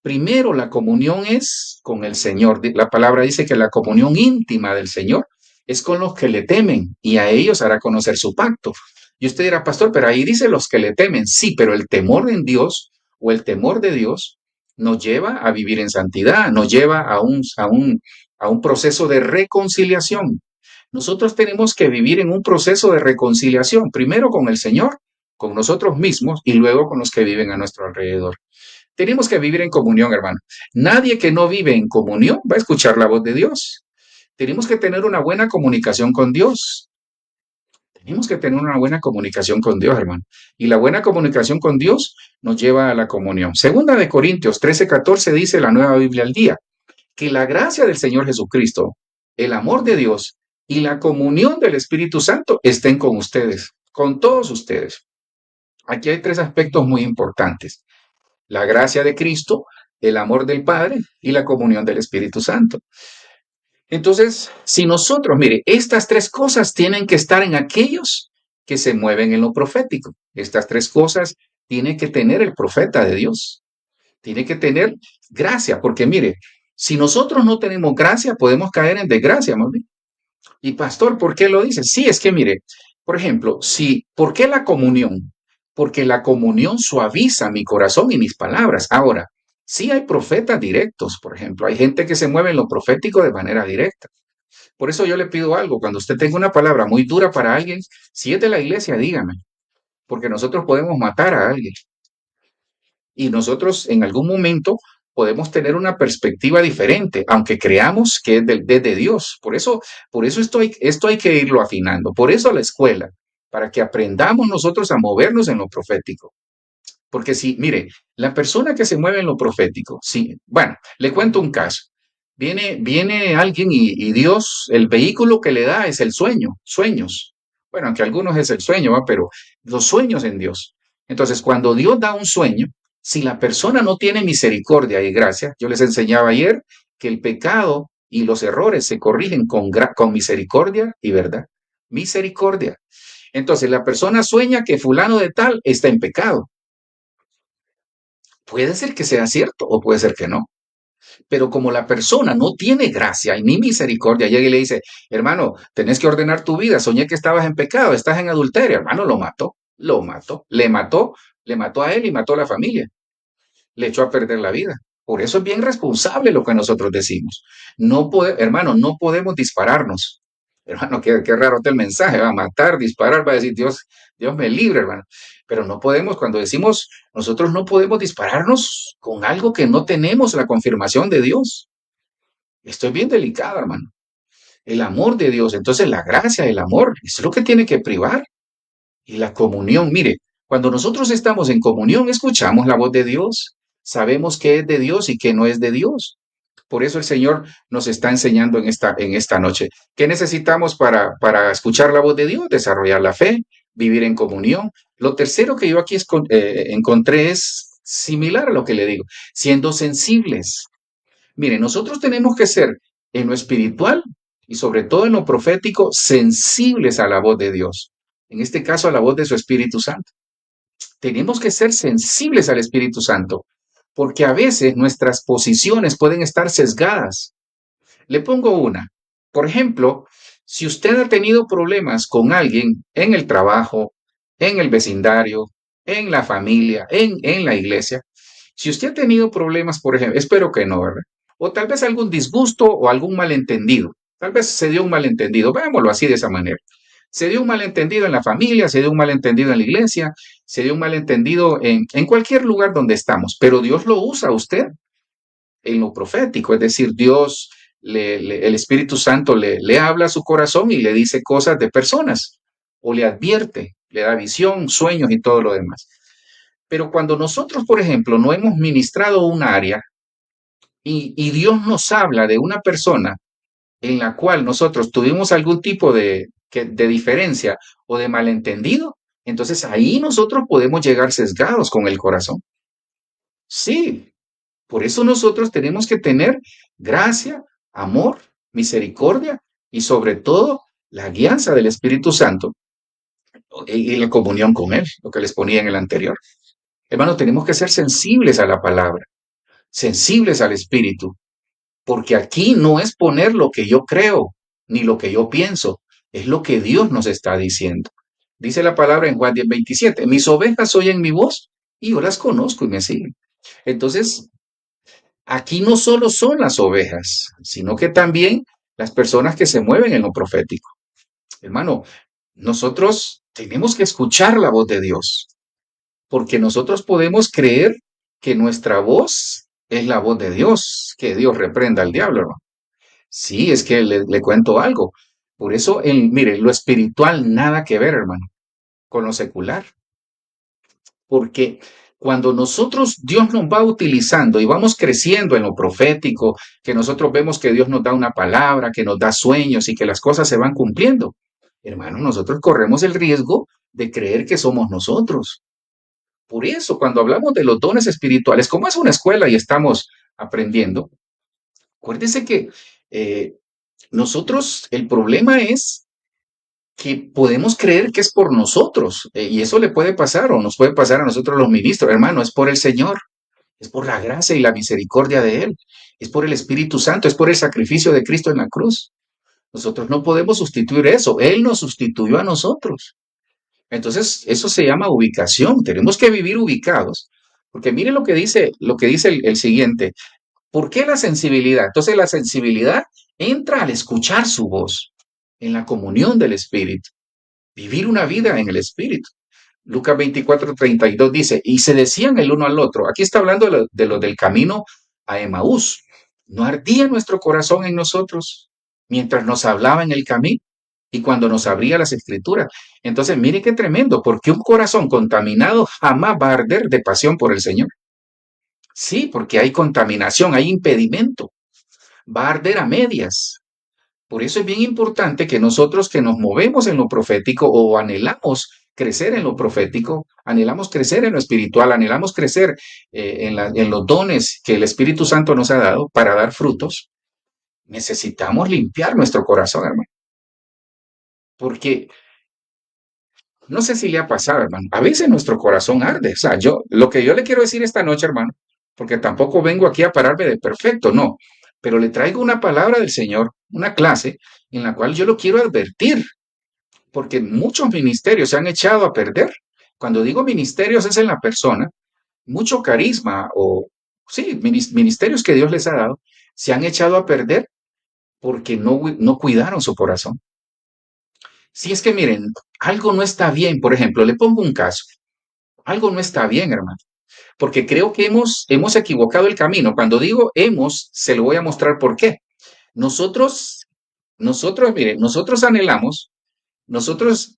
Speaker 1: Primero, la comunión es con el Señor. La palabra dice que la comunión íntima del Señor es con los que le temen y a ellos hará conocer su pacto. Y usted dirá, pastor, pero ahí dice los que le temen. Sí, pero el temor en Dios o el temor de Dios nos lleva a vivir en santidad, nos lleva a un proceso de reconciliación. Nosotros tenemos que vivir en un proceso de reconciliación, primero con el Señor, con nosotros mismos y luego con los que viven a nuestro alrededor. Tenemos que vivir en comunión, hermano. Nadie que no vive en comunión va a escuchar la voz de Dios. Tenemos que tener una buena comunicación con Dios. Tenemos que tener una buena comunicación con Dios, hermano. Y la buena comunicación con Dios nos lleva a la comunión. Segunda de Corintios 13:14 dice la Nueva Biblia al Día, que la gracia del Señor Jesucristo, el amor de Dios y la comunión del Espíritu Santo estén con ustedes, con todos ustedes. Aquí hay tres aspectos muy importantes: la gracia de Cristo, el amor del Padre y la comunión del Espíritu Santo. Entonces, si nosotros, mire, estas tres cosas tienen que estar en aquellos que se mueven en lo profético. Estas tres cosas tiene que tener el profeta de Dios. Tiene que tener gracia, porque mire, si nosotros no tenemos gracia, podemos caer en desgracia, más bien. Y pastor, ¿por qué lo dice? Sí, es que mire, por ejemplo, ¿por qué la comunión? Porque la comunión suaviza mi corazón y mis palabras. Ahora, sí hay profetas directos, por ejemplo, hay gente que se mueve en lo profético de manera directa. Por eso yo le pido algo, cuando usted tenga una palabra muy dura para alguien, si es de la iglesia, dígame, porque nosotros podemos matar a alguien y nosotros en algún momento podemos tener una perspectiva diferente, aunque creamos que es de Dios. Por eso esto hay que irlo afinando. Por eso la escuela, para que aprendamos nosotros a movernos en lo profético. Porque si, mire, la persona que se mueve en lo profético, sí, bueno, le cuento un caso. Viene alguien y Dios, el vehículo que le da es el sueño, sueños. Bueno, aunque algunos es el sueño, ¿va? Pero los sueños en Dios. Entonces, cuando Dios da un sueño, si la persona no tiene misericordia y gracia, yo les enseñaba ayer que el pecado y los errores se corrigen con misericordia y verdad. Misericordia. Entonces, la persona sueña que fulano de tal está en pecado. Puede ser que sea cierto o puede ser que no. Pero como la persona no tiene gracia y ni misericordia, llega y le dice, hermano, tenés que ordenar tu vida, soñé que estabas en pecado, estás en adulterio, hermano, le mató a él y mató a la familia, le echó a perder la vida. Por eso es bien responsable lo que nosotros decimos. Hermano, no podemos dispararnos. Hermano, qué raro está el mensaje, va a matar, disparar, va a decir Dios me libre, hermano. Pero no podemos, cuando decimos, nosotros no podemos dispararnos con algo que no tenemos la confirmación de Dios. Esto es bien delicado, hermano. El amor de Dios, entonces la gracia, el amor, es lo que tiene que privar. Y la comunión, mire, cuando nosotros estamos en comunión, escuchamos la voz de Dios, sabemos qué es de Dios y qué no es de Dios. Por eso el Señor nos está enseñando en esta noche. ¿Qué necesitamos para escuchar la voz de Dios? Desarrollar la fe, vivir en comunión. Lo tercero que yo aquí encontré es similar a lo que le digo, siendo sensibles. Mire, nosotros tenemos que ser en lo espiritual y sobre todo en lo profético sensibles a la voz de Dios. En este caso, a la voz de su Espíritu Santo. Tenemos que ser sensibles al Espíritu Santo, porque a veces nuestras posiciones pueden estar sesgadas. Le pongo una. Por ejemplo, si usted ha tenido problemas con alguien en el trabajo, en el vecindario, en la familia, en la iglesia, si usted ha tenido problemas, por ejemplo, espero que no, ¿verdad? O tal vez algún disgusto o algún malentendido. Tal vez se dio un malentendido, veámoslo así de esa manera. Se dio un malentendido en la familia, se dio un malentendido en la iglesia, se dio un malentendido en cualquier lugar donde estamos, pero Dios lo usa a usted en lo profético, es decir, Dios, el Espíritu Santo le habla a su corazón y le dice cosas de personas, o le advierte, le da visión, sueños y todo lo demás. Pero cuando nosotros, por ejemplo, no hemos ministrado un área y Dios nos habla de una persona en la cual nosotros tuvimos algún tipo de diferencia o de malentendido, entonces ahí nosotros podemos llegar sesgados con el corazón. Sí, por eso nosotros tenemos que tener gracia, amor, misericordia y sobre todo la guianza del Espíritu Santo y la comunión con Él, lo que les ponía en el anterior. Hermano, tenemos que ser sensibles a la palabra, sensibles al Espíritu, porque aquí no es poner lo que yo creo ni lo que yo pienso, es lo que Dios nos está diciendo. Dice la palabra en Juan 10:27, mis ovejas oyen mi voz y yo las conozco y me siguen. Entonces, aquí no solo son las ovejas, sino que también las personas que se mueven en lo profético. Hermano, nosotros tenemos que escuchar la voz de Dios, porque nosotros podemos creer que nuestra voz es la voz de Dios, que Dios reprenda al diablo, hermano. Sí, es que le cuento algo. Por eso, mire, lo espiritual nada que ver, hermano, con lo secular. Porque cuando nosotros, Dios nos va utilizando y vamos creciendo en lo profético, que nosotros vemos que Dios nos da una palabra, que nos da sueños y que las cosas se van cumpliendo, hermano, nosotros corremos el riesgo de creer que somos nosotros. Por eso, cuando hablamos de los dones espirituales, como es una escuela y estamos aprendiendo, acuérdense que nosotros, el problema es que podemos creer que es por nosotros, y eso le puede pasar o nos puede pasar a nosotros los ministros, hermano, es por el Señor, es por la gracia y la misericordia de Él, es por el Espíritu Santo, es por el sacrificio de Cristo en la cruz. Nosotros no podemos sustituir eso, Él nos sustituyó a nosotros. Entonces, eso se llama ubicación, tenemos que vivir ubicados, porque mire lo que dice el siguiente, ¿por qué la sensibilidad? Entonces, la sensibilidad entra al escuchar su voz, en la comunión del Espíritu, vivir una vida en el Espíritu. Lucas 24:32 dice, y se decían el uno al otro, aquí está hablando de lo del camino a Emaús, ¿no ardía nuestro corazón en nosotros mientras nos hablaba en el camino y cuando nos abría las escrituras? Entonces, mire qué tremendo, porque un corazón contaminado jamás va a arder de pasión por el Señor. Sí, porque hay contaminación, hay impedimento, va a arder a medias. Por eso es bien importante que nosotros que nos movemos en lo profético o anhelamos crecer en lo profético, anhelamos crecer en lo espiritual, anhelamos crecer en los dones que el Espíritu Santo nos ha dado para dar frutos, necesitamos limpiar nuestro corazón, hermano. Porque no sé si le ha pasado, hermano, a veces nuestro corazón arde. O sea, lo que yo le quiero decir esta noche, hermano, porque tampoco vengo aquí a pararme de perfecto, no, pero le traigo una palabra del Señor, una clase en la cual yo lo quiero advertir porque muchos ministerios se han echado a perder. Cuando digo ministerios es en la persona, mucho carisma o, sí, ministerios que Dios les ha dado, se han echado a perder porque no cuidaron su corazón. Si es que miren, algo no está bien, por ejemplo, le pongo un caso, algo no está bien, hermano, porque creo que hemos equivocado el camino. Cuando digo hemos, se lo voy a mostrar por qué. Nosotros, miren, nosotros anhelamos, nosotros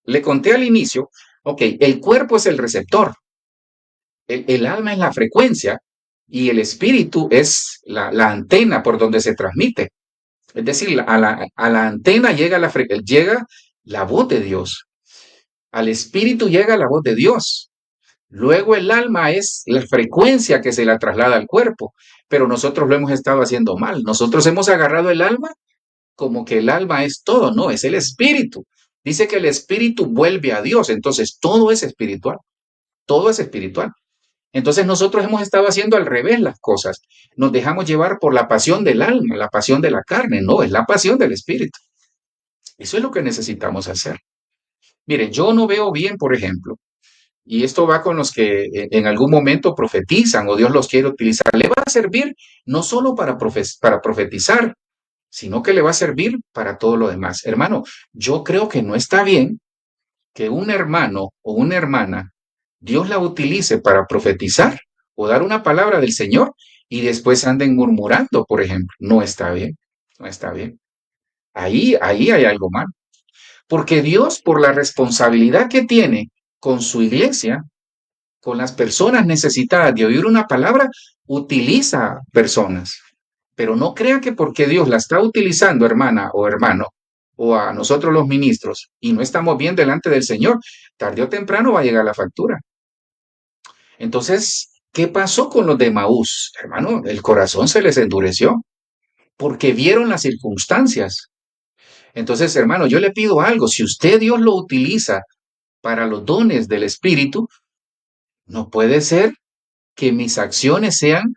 Speaker 1: le conté al inicio, ok, el cuerpo es el receptor, el alma es la frecuencia y el espíritu es la antena por donde se transmite. Es decir, a la antena llega la voz de Dios, al espíritu llega la voz de Dios. Luego el alma es la frecuencia que se la traslada al cuerpo, pero nosotros lo hemos estado haciendo mal. Nosotros hemos agarrado el alma como que el alma es todo, no, es el espíritu. Dice que el espíritu vuelve a Dios, entonces todo es espiritual, todo es espiritual. Entonces nosotros hemos estado haciendo al revés las cosas. Nos dejamos llevar por la pasión del alma, la pasión de la carne, no, es la pasión del espíritu. Eso es lo que necesitamos hacer. Mire, yo no veo bien, por ejemplo, y esto va con los que en algún momento profetizan o Dios los quiere utilizar, le va a servir no solo para profetizar, sino que le va a servir para todo lo demás. Hermano, yo creo que no está bien que un hermano o una hermana Dios la utilice para profetizar o dar una palabra del Señor y después anden murmurando, por ejemplo. No está bien, no está bien. Ahí hay algo mal. Porque Dios, por la responsabilidad que tiene con su iglesia, con las personas necesitadas de oír una palabra, utiliza personas. Pero no crea que porque Dios la está utilizando, hermana o hermano, o a nosotros los ministros, y no estamos bien delante del Señor, tarde o temprano va a llegar la factura. Entonces, ¿qué pasó con los de Maús? Hermano, el corazón se les endureció porque vieron las circunstancias. Entonces, hermano, yo le pido algo, si usted Dios lo utiliza para los dones del Espíritu, no puede ser que mis acciones sean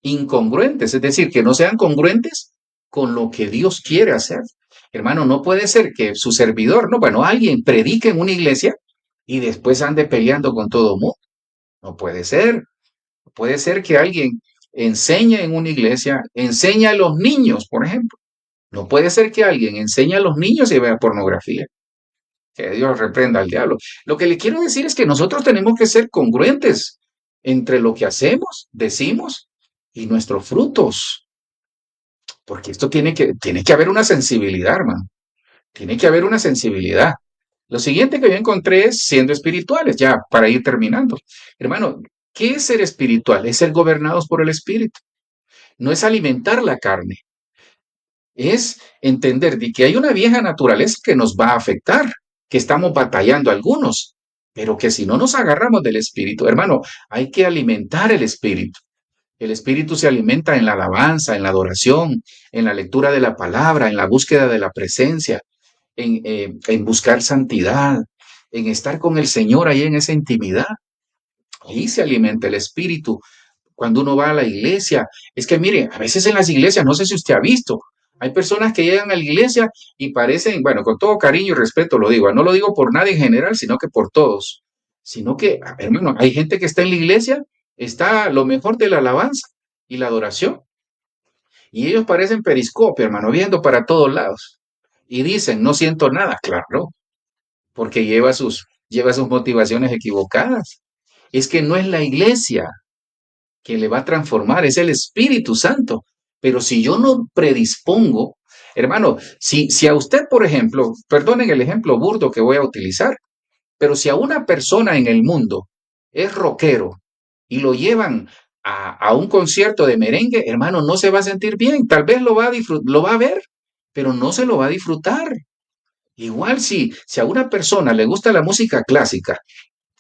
Speaker 1: incongruentes, es decir, que no sean congruentes con lo que Dios quiere hacer. Hermano, no puede ser que su servidor, no, bueno, alguien predique en una iglesia y después ande peleando con todo el mundo. No puede ser. Puede ser que alguien enseñe en una iglesia, enseñe a los niños, por ejemplo. No puede ser que alguien enseñe a los niños y vea pornografía. Que Dios reprenda al diablo. Lo que le quiero decir es que nosotros tenemos que ser congruentes entre lo que hacemos, decimos y nuestros frutos. Porque esto tiene que haber una sensibilidad, hermano. Tiene que haber una sensibilidad. Lo siguiente que yo encontré es siendo espirituales, ya para ir terminando. Hermano, ¿qué es ser espiritual? Es ser gobernados por el Espíritu. No es alimentar la carne, es entender de que hay una vieja naturaleza que nos va a afectar, que estamos batallando algunos, pero que si no nos agarramos del Espíritu, hermano, hay que alimentar el Espíritu. El Espíritu se alimenta en la alabanza, en la adoración, en la lectura de la palabra, en la búsqueda de la presencia, en buscar santidad, en estar con el Señor ahí en esa intimidad. Ahí se alimenta el Espíritu. Cuando uno va a la iglesia, es que mire, a veces en las iglesias, no sé si usted ha visto, hay personas que llegan a la iglesia y parecen, bueno, con todo cariño y respeto lo digo, no lo digo por nadie en general, sino que por todos, sino que, hermano, hay gente que está en la iglesia, está lo mejor de la alabanza y la adoración, Y ellos parecen periscopio, hermano, viendo para todos lados. Y dicen, no siento nada, claro, porque lleva sus motivaciones equivocadas. Es que no es la iglesia que le va a transformar, es el Espíritu Santo. Pero si yo no predispongo, hermano, si a usted, por ejemplo, perdonen el ejemplo burdo que voy a utilizar, pero si a una persona en el mundo es rockero y lo llevan a un concierto de merengue, hermano, no se va a sentir bien. Tal vez lo va a ver, pero no se lo va a disfrutar. Igual si a una persona le gusta la música clásica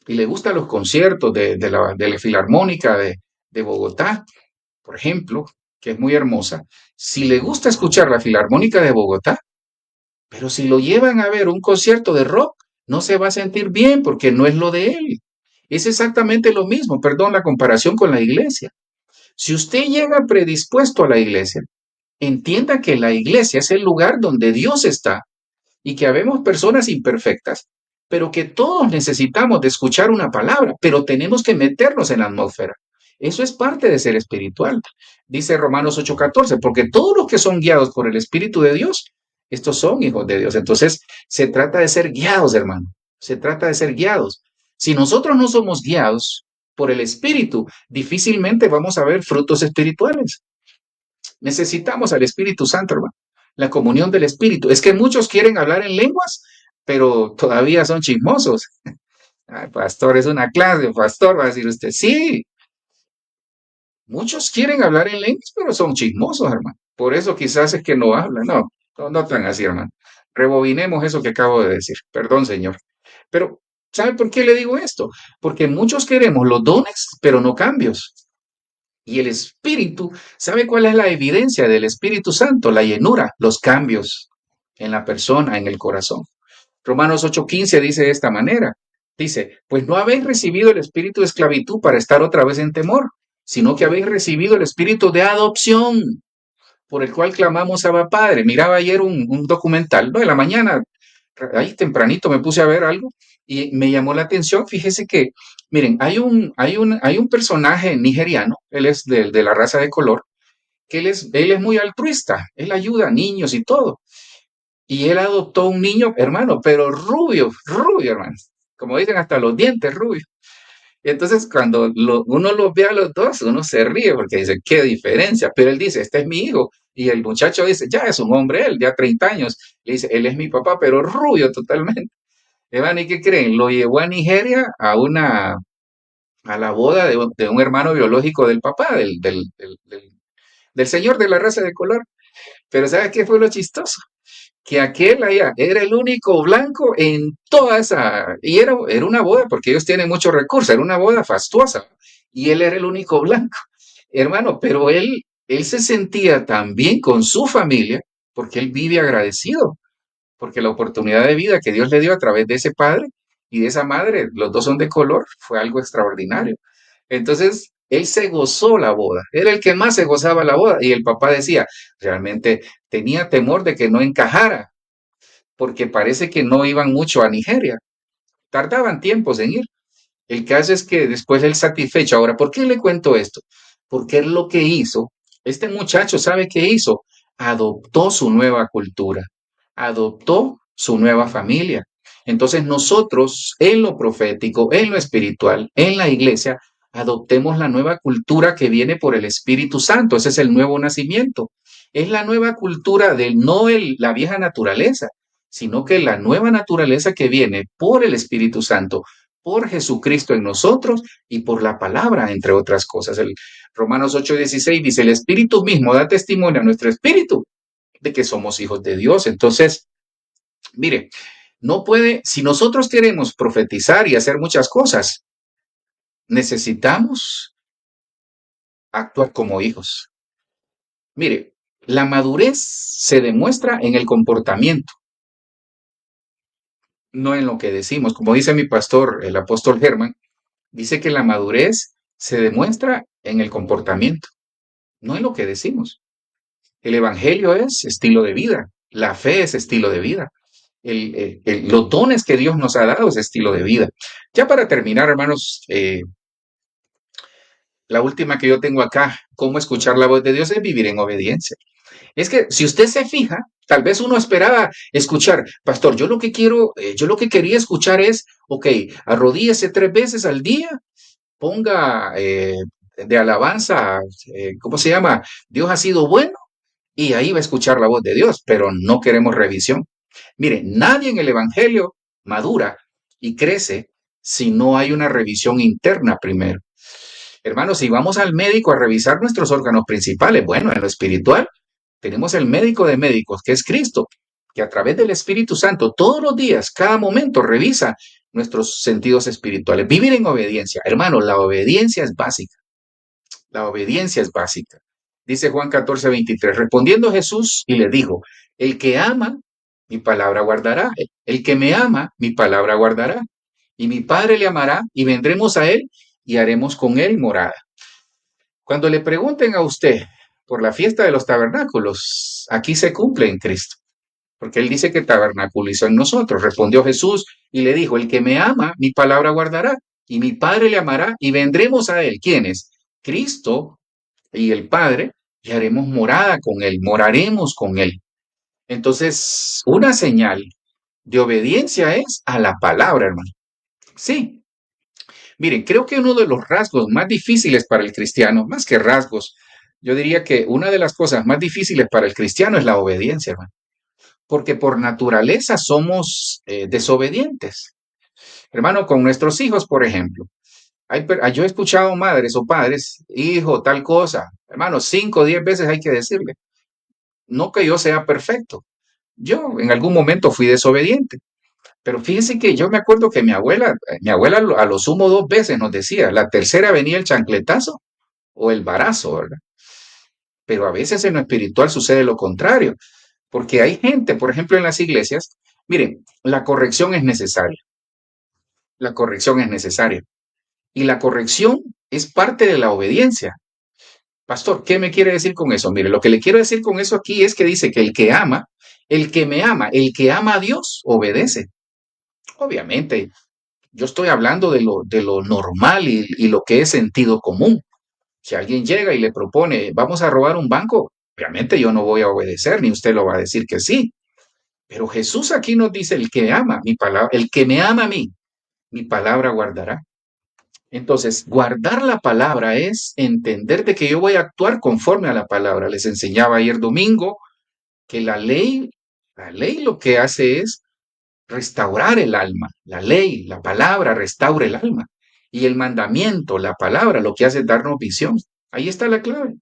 Speaker 1: y le gustan los conciertos de la Filarmónica de Bogotá, por ejemplo, que es muy hermosa, si le gusta escuchar la Filarmónica de Bogotá, pero si lo llevan a ver un concierto de rock, no se va a sentir bien porque no es lo de él. Es exactamente lo mismo, perdón la comparación con la iglesia. Si usted llega predispuesto a la iglesia, entienda que la iglesia es el lugar donde Dios está y que habemos personas imperfectas, pero que todos necesitamos de escuchar una palabra, pero tenemos que meternos en la atmósfera. Eso es parte de ser espiritual. Dice Romanos 8:14, porque todos los que son guiados por el Espíritu de Dios, estos son hijos de Dios. Entonces, se trata de ser guiados, hermano. Se trata de ser guiados. Si nosotros no somos guiados por el Espíritu, difícilmente vamos a ver frutos espirituales. Necesitamos al Espíritu Santo, hermano. La comunión del Espíritu. Es que muchos quieren hablar en lenguas, pero todavía son chismosos. Ay, pastor, es una clase, pastor, va a decir usted. Sí, muchos quieren hablar en lenguas, pero son chismosos, hermano. Por eso quizás es que no hablan. No, no tan así, hermano. Rebobinemos eso que acabo de decir. Perdón, Señor. Pero, ¿sabe por qué le digo esto? Porque muchos queremos los dones, pero no cambios. Y el Espíritu, ¿sabe cuál es la evidencia del Espíritu Santo? La llenura, los cambios en la persona, en el corazón. Romanos 8:15 dice de esta manera. Dice, pues no habéis recibido el espíritu de esclavitud para estar otra vez en temor, sino que habéis recibido el espíritu de adopción, por el cual clamamos Abba Padre. Miraba ayer un documental, ¿no? En la mañana, ahí tempranito me puse a ver algo y me llamó la atención. Fíjese que, miren, hay un personaje nigeriano, él es de la raza de color, que él es muy altruista, él ayuda a niños y todo. Y él adoptó un niño, hermano, pero rubio, rubio, hermano. Como dicen, hasta los dientes rubios. Y entonces, cuando uno los ve a los dos, uno se ríe porque dice, qué diferencia. Pero él dice, este es mi hijo. Y el muchacho dice, ya es un hombre él, ya 30 años. Le dice, él es mi papá, pero rubio totalmente. Hermano, ¿y qué creen? Lo llevó a Nigeria a la boda de un hermano biológico del papá, del señor de la raza de color. Pero ¿sabes qué fue lo chistoso? Que aquel allá era el único blanco en toda esa, y era una boda, porque ellos tienen muchos recursos, era una boda fastuosa, y él era el único blanco, hermano, pero él se sentía tan bien con su familia, porque él vive agradecido, porque la oportunidad de vida que Dios le dio a través de ese padre y de esa madre, los dos son de color, fue algo extraordinario. Entonces, él se gozó la boda, era el que más se gozaba la boda, y el papá decía, realmente tenía temor de que no encajara, porque parece que no iban mucho a Nigeria. Tardaban tiempos en ir. El caso es que después él satisfecho. Ahora, ¿por qué le cuento esto? Porque él lo que hizo, este muchacho sabe qué hizo, adoptó su nueva cultura, adoptó su nueva familia. Entonces nosotros, en lo profético, en lo espiritual, en la iglesia, adoptemos la nueva cultura que viene por el Espíritu Santo. Ese es el nuevo nacimiento. Es la nueva cultura de no la vieja naturaleza, sino que la nueva naturaleza que viene por el Espíritu Santo, por Jesucristo en nosotros y por la palabra, entre otras cosas. El Romanos 8:16 dice, el Espíritu mismo da testimonio a nuestro espíritu de que somos hijos de Dios. Entonces, mire, no puede, si nosotros queremos profetizar y hacer muchas cosas, necesitamos actuar como hijos. Mire, la madurez se demuestra en el comportamiento, no en lo que decimos. Como dice mi pastor, el apóstol Germán, dice que la madurez se demuestra en el comportamiento, no en lo que decimos. El evangelio es estilo de vida, la fe es estilo de vida, los dones que Dios nos ha dado es estilo de vida. Ya para terminar, hermanos, la última que yo tengo acá, cómo escuchar la voz de Dios es vivir en obediencia. Es que si usted se fija, tal vez uno esperaba escuchar, pastor, yo lo que quiero, yo lo que quería escuchar es, ok, arrodíllese 3 veces al día, ponga de alabanza, ¿cómo se llama? Dios ha sido bueno y ahí va a escuchar la voz de Dios, pero no queremos revisión. Mire, nadie en el Evangelio madura y crece si no hay una revisión interna primero. Hermanos, si vamos al médico a revisar nuestros órganos principales, bueno, en lo espiritual, tenemos el médico de médicos, que es Cristo, que a través del Espíritu Santo todos los días, cada momento, revisa nuestros sentidos espirituales. Vivir en obediencia. Hermanos, la obediencia es básica. La obediencia es básica. Dice Juan 14:23, respondiendo Jesús y le dijo, el que ama, mi palabra guardará. El que me ama, mi palabra guardará. Y mi Padre le amará y vendremos a él y haremos con él morada. Cuando le pregunten a usted por la fiesta de los tabernáculos, aquí se cumple en Cristo, porque él dice que tabernaculizó en nosotros. Respondió Jesús y le dijo, el que me ama, mi palabra guardará, y mi Padre le amará, y vendremos a él. ¿Quién es? Cristo y el Padre, y haremos morada con él, moraremos con él. Entonces, una señal de obediencia es a la palabra, hermano. Sí. Miren, creo que uno de los rasgos más difíciles para el cristiano, más que rasgos, yo diría que una de las cosas más difíciles para el cristiano es la obediencia, hermano. Porque por naturaleza somos desobedientes. Hermano, con nuestros hijos, por ejemplo. Yo he escuchado madres o padres, hijo, tal cosa. Hermano, 5 o 10 veces hay que decirle. No que yo sea perfecto. Yo en algún momento fui desobediente. Pero fíjense que yo me acuerdo que mi abuela a lo sumo 2 veces nos decía, la tercera venía el chancletazo o el varazo, ¿verdad? Pero a veces en lo espiritual sucede lo contrario, porque hay gente, por ejemplo, en las iglesias, miren, la corrección es necesaria, la corrección es necesaria, y la corrección es parte de la obediencia. Pastor, ¿qué me quiere decir con eso? Mire, lo que le quiero decir con eso aquí es que dice que el que ama, el que me ama, el que ama a Dios, obedece. Obviamente, yo estoy hablando de lo normal y lo que es sentido común. Si alguien llega y le propone, vamos a robar un banco, obviamente yo no voy a obedecer, ni usted lo va a decir que sí. Pero Jesús aquí nos dice, el que ama mi palabra, el que me ama a mí, mi palabra guardará. Entonces, guardar la palabra es entender de que yo voy a actuar conforme a la palabra. Les enseñaba ayer domingo que la ley lo que hace es restaurar el alma. La ley, la palabra restaura el alma. Y el mandamiento, la palabra, lo que hace es darnos visión. Ahí está la clave.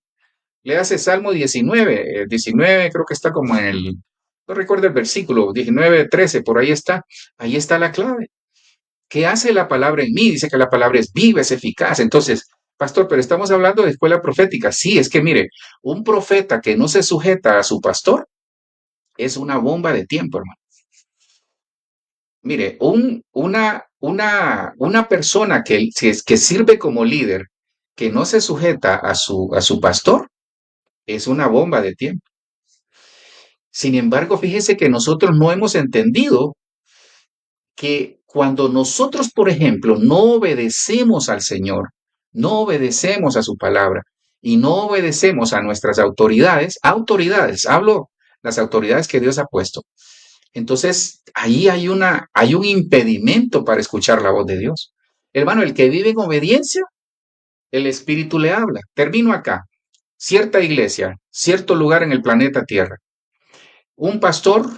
Speaker 1: Le hace Salmo 19, 19 creo que está como en no recuerdo el versículo, 19, 13, por ahí está. Ahí está la clave. ¿Qué hace la palabra en mí? Dice que la palabra es viva, es eficaz. Entonces, pastor, pero estamos hablando de escuela profética. Sí, es que mire, un profeta que no se sujeta a su pastor es una bomba de tiempo, hermano. Mire, una persona que sirve como líder, que no se sujeta a su pastor, es una bomba de tiempo. Sin embargo, fíjese que nosotros no hemos entendido que cuando nosotros, por ejemplo, no obedecemos al Señor, no obedecemos a su palabra y no obedecemos a nuestras autoridades, hablo las autoridades que Dios ha puesto. Entonces, ahí hay un impedimento para escuchar la voz de Dios. Hermano, el que vive en obediencia, el Espíritu le habla. Termino acá. Cierta iglesia, cierto lugar en el planeta Tierra. Un pastor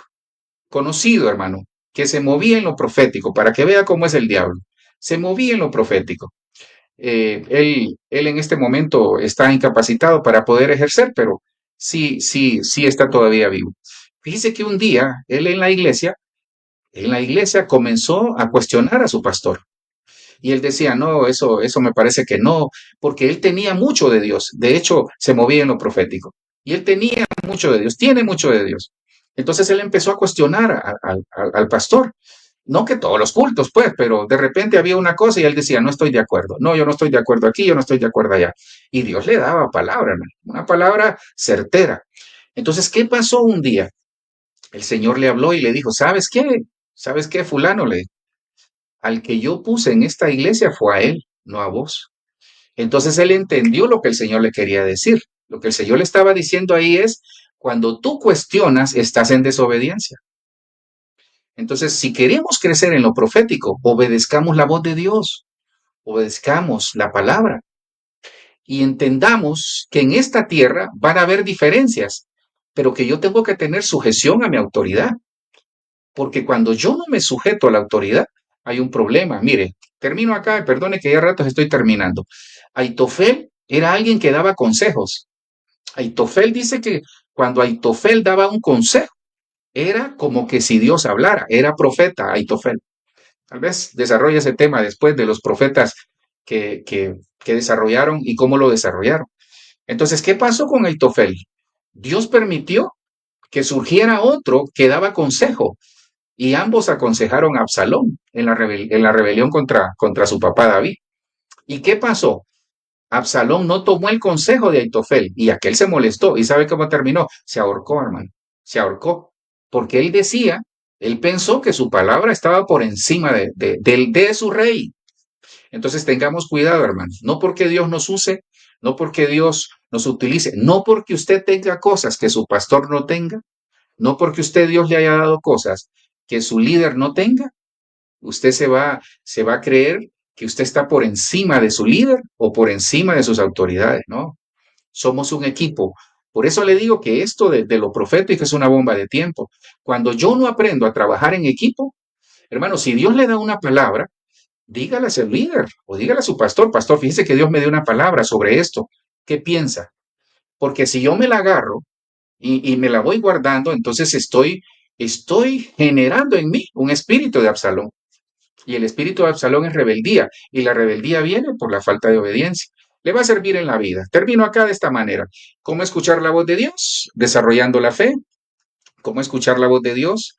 Speaker 1: conocido, hermano, que se movía en lo profético, para que vea cómo es el diablo. Se movía en lo profético. Él en este momento está incapacitado para poder ejercer, pero sí, sí, sí está todavía vivo. Fíjese que un día él en la iglesia comenzó a cuestionar a su pastor. Y él decía, no, eso me parece que no, porque él tenía mucho de Dios. De hecho, se movía en lo profético. Y él tenía mucho de Dios, tiene mucho de Dios. Entonces él empezó a cuestionar al pastor. No que todos los cultos, pues, pero de repente había una cosa y él decía, no estoy de acuerdo. No, yo no estoy de acuerdo aquí, yo no estoy de acuerdo allá. Y Dios le daba palabra, hermano, una palabra certera. Entonces, ¿qué pasó un día? El Señor le habló y le dijo, ¿sabes qué? ¿Sabes qué, fulano? Al que yo puse en esta iglesia fue a él, no a vos. Entonces él entendió lo que el Señor le quería decir. Lo que el Señor le estaba diciendo ahí es, cuando tú cuestionas, estás en desobediencia. Entonces, si queremos crecer en lo profético, obedezcamos la voz de Dios, obedezcamos la palabra y entendamos que en esta tierra van a haber diferencias, pero que yo tengo que tener sujeción a mi autoridad, porque cuando yo no me sujeto a la autoridad, hay un problema. Mire, termino acá, perdone que ya ratos estoy terminando. Aitofel era alguien que daba consejos. Aitofel dice que cuando Aitofel daba un consejo, era como que si Dios hablara, era profeta Aitofel. Tal vez desarrolle ese tema después de los profetas que desarrollaron y cómo lo desarrollaron. Entonces, ¿qué pasó con Aitofel? Dios permitió que surgiera otro que daba consejo y ambos aconsejaron a Absalón en la rebelión contra su papá David. ¿Y qué pasó? Absalón no tomó el consejo de Aitofel y aquel se molestó. ¿Y sabe cómo terminó? Se ahorcó, hermano. Se ahorcó. Porque él decía, él pensó que su palabra estaba por encima de su rey. Entonces tengamos cuidado, hermanos. No porque Dios nos use, no porque Dios nos utilice, no porque usted tenga cosas que su pastor no tenga, no porque usted Dios le haya dado cosas que su líder no tenga, usted se va a creer que usted está por encima de su líder o por encima de sus autoridades, ¿no? Somos un equipo. Por eso le digo que esto de lo profético es una bomba de tiempo. Cuando yo no aprendo a trabajar en equipo, hermano, si Dios le da una palabra, dígale a su líder o dígale a su pastor, pastor, fíjese que Dios me dio una palabra sobre esto. ¿Qué piensa? Porque si yo me la agarro y me la voy guardando, entonces estoy generando en mí un espíritu de Absalón. Y el espíritu de Absalón es rebeldía, y la rebeldía viene por la falta de obediencia. Le va a servir en la vida. Termino acá de esta manera. ¿Cómo escuchar la voz de Dios? Desarrollando la fe. ¿Cómo escuchar la voz de Dios?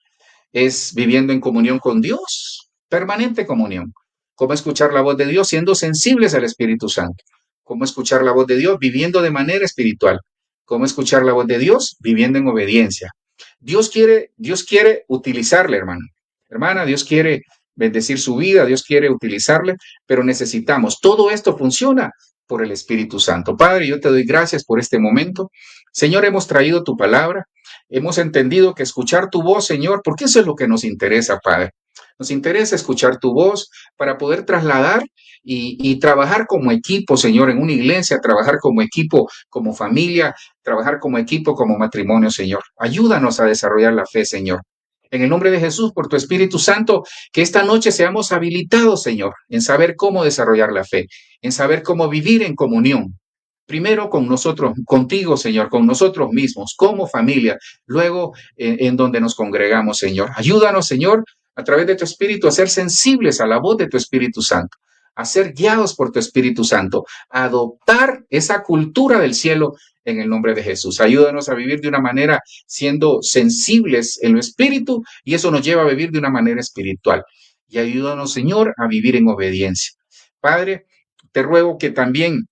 Speaker 1: Es viviendo en comunión con Dios, permanente comunión. ¿Cómo escuchar la voz de Dios? Siendo sensibles al Espíritu Santo. ¿Cómo escuchar la voz de Dios? Viviendo de manera espiritual. ¿Cómo escuchar la voz de Dios? Viviendo en obediencia. Dios quiere utilizarle, hermano. Hermana, Dios quiere bendecir su vida, Dios quiere utilizarle, pero necesitamos. Todo esto funciona por el Espíritu Santo. Padre, yo te doy gracias por este momento. Señor, hemos traído tu palabra. Hemos entendido que escuchar tu voz, Señor, porque eso es lo que nos interesa, Padre. Nos interesa escuchar tu voz para poder trasladar y trabajar como equipo, Señor, en una iglesia, trabajar como equipo, como familia, trabajar como equipo, como matrimonio, Señor. Ayúdanos a desarrollar la fe, Señor. En el nombre de Jesús, por tu Espíritu Santo, que esta noche seamos habilitados, Señor, en saber cómo desarrollar la fe, en saber cómo vivir en comunión. Primero con nosotros, contigo, Señor, con nosotros mismos, como familia, luego en donde nos congregamos, Señor. Ayúdanos, Señor, a través de tu Espíritu, a ser sensibles a la voz de tu Espíritu Santo, a ser guiados por tu Espíritu Santo, a adoptar esa cultura del cielo en el nombre de Jesús. Ayúdanos a vivir de una manera siendo sensibles en lo espíritu y eso nos lleva a vivir de una manera espiritual. Y ayúdanos, Señor, a vivir en obediencia. Padre, te ruego que también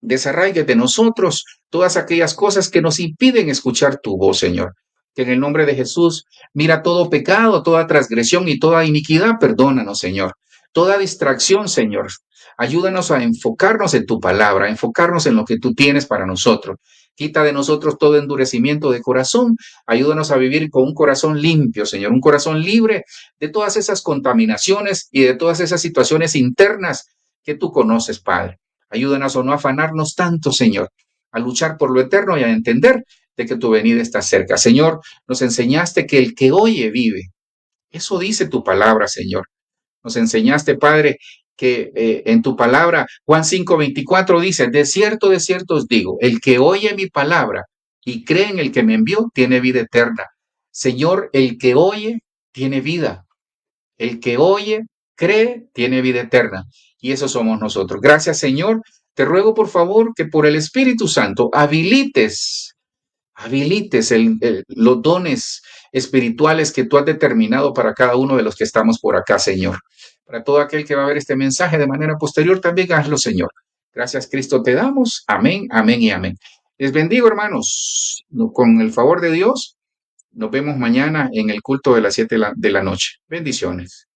Speaker 1: desarraigue de nosotros todas aquellas cosas que nos impiden escuchar tu voz, Señor. Que en el nombre de Jesús, mira todo pecado, toda transgresión y toda iniquidad, perdónanos, Señor. Toda distracción, Señor. Ayúdanos a enfocarnos en tu palabra, a enfocarnos en lo que tú tienes para nosotros. Quita de nosotros todo endurecimiento de corazón. Ayúdanos a vivir con un corazón limpio, Señor, un corazón libre de todas esas contaminaciones y de todas esas situaciones internas que tú conoces, Padre. Ayúdanos a no afanarnos tanto, Señor, a luchar por lo eterno y a entender de que tu venida está cerca. Señor, nos enseñaste que el que oye vive. Eso dice tu palabra, Señor. Nos enseñaste, Padre, que en tu palabra, Juan 5:24 dice, de cierto os digo, el que oye mi palabra y cree en el que me envió, tiene vida eterna. Señor, el que oye, tiene vida. El que oye, cree, tiene vida eterna. Y eso somos nosotros. Gracias, Señor. Te ruego, por favor, que por el Espíritu Santo habilites los dones espirituales que tú has determinado para cada uno de los que estamos por acá, Señor. Para todo aquel que va a ver este mensaje de manera posterior, también hazlo, Señor. Gracias, Cristo, te damos. Amén, amén y amén. Les bendigo, hermanos. Con el favor de Dios, nos vemos mañana en el culto de las 7 de la noche. Bendiciones.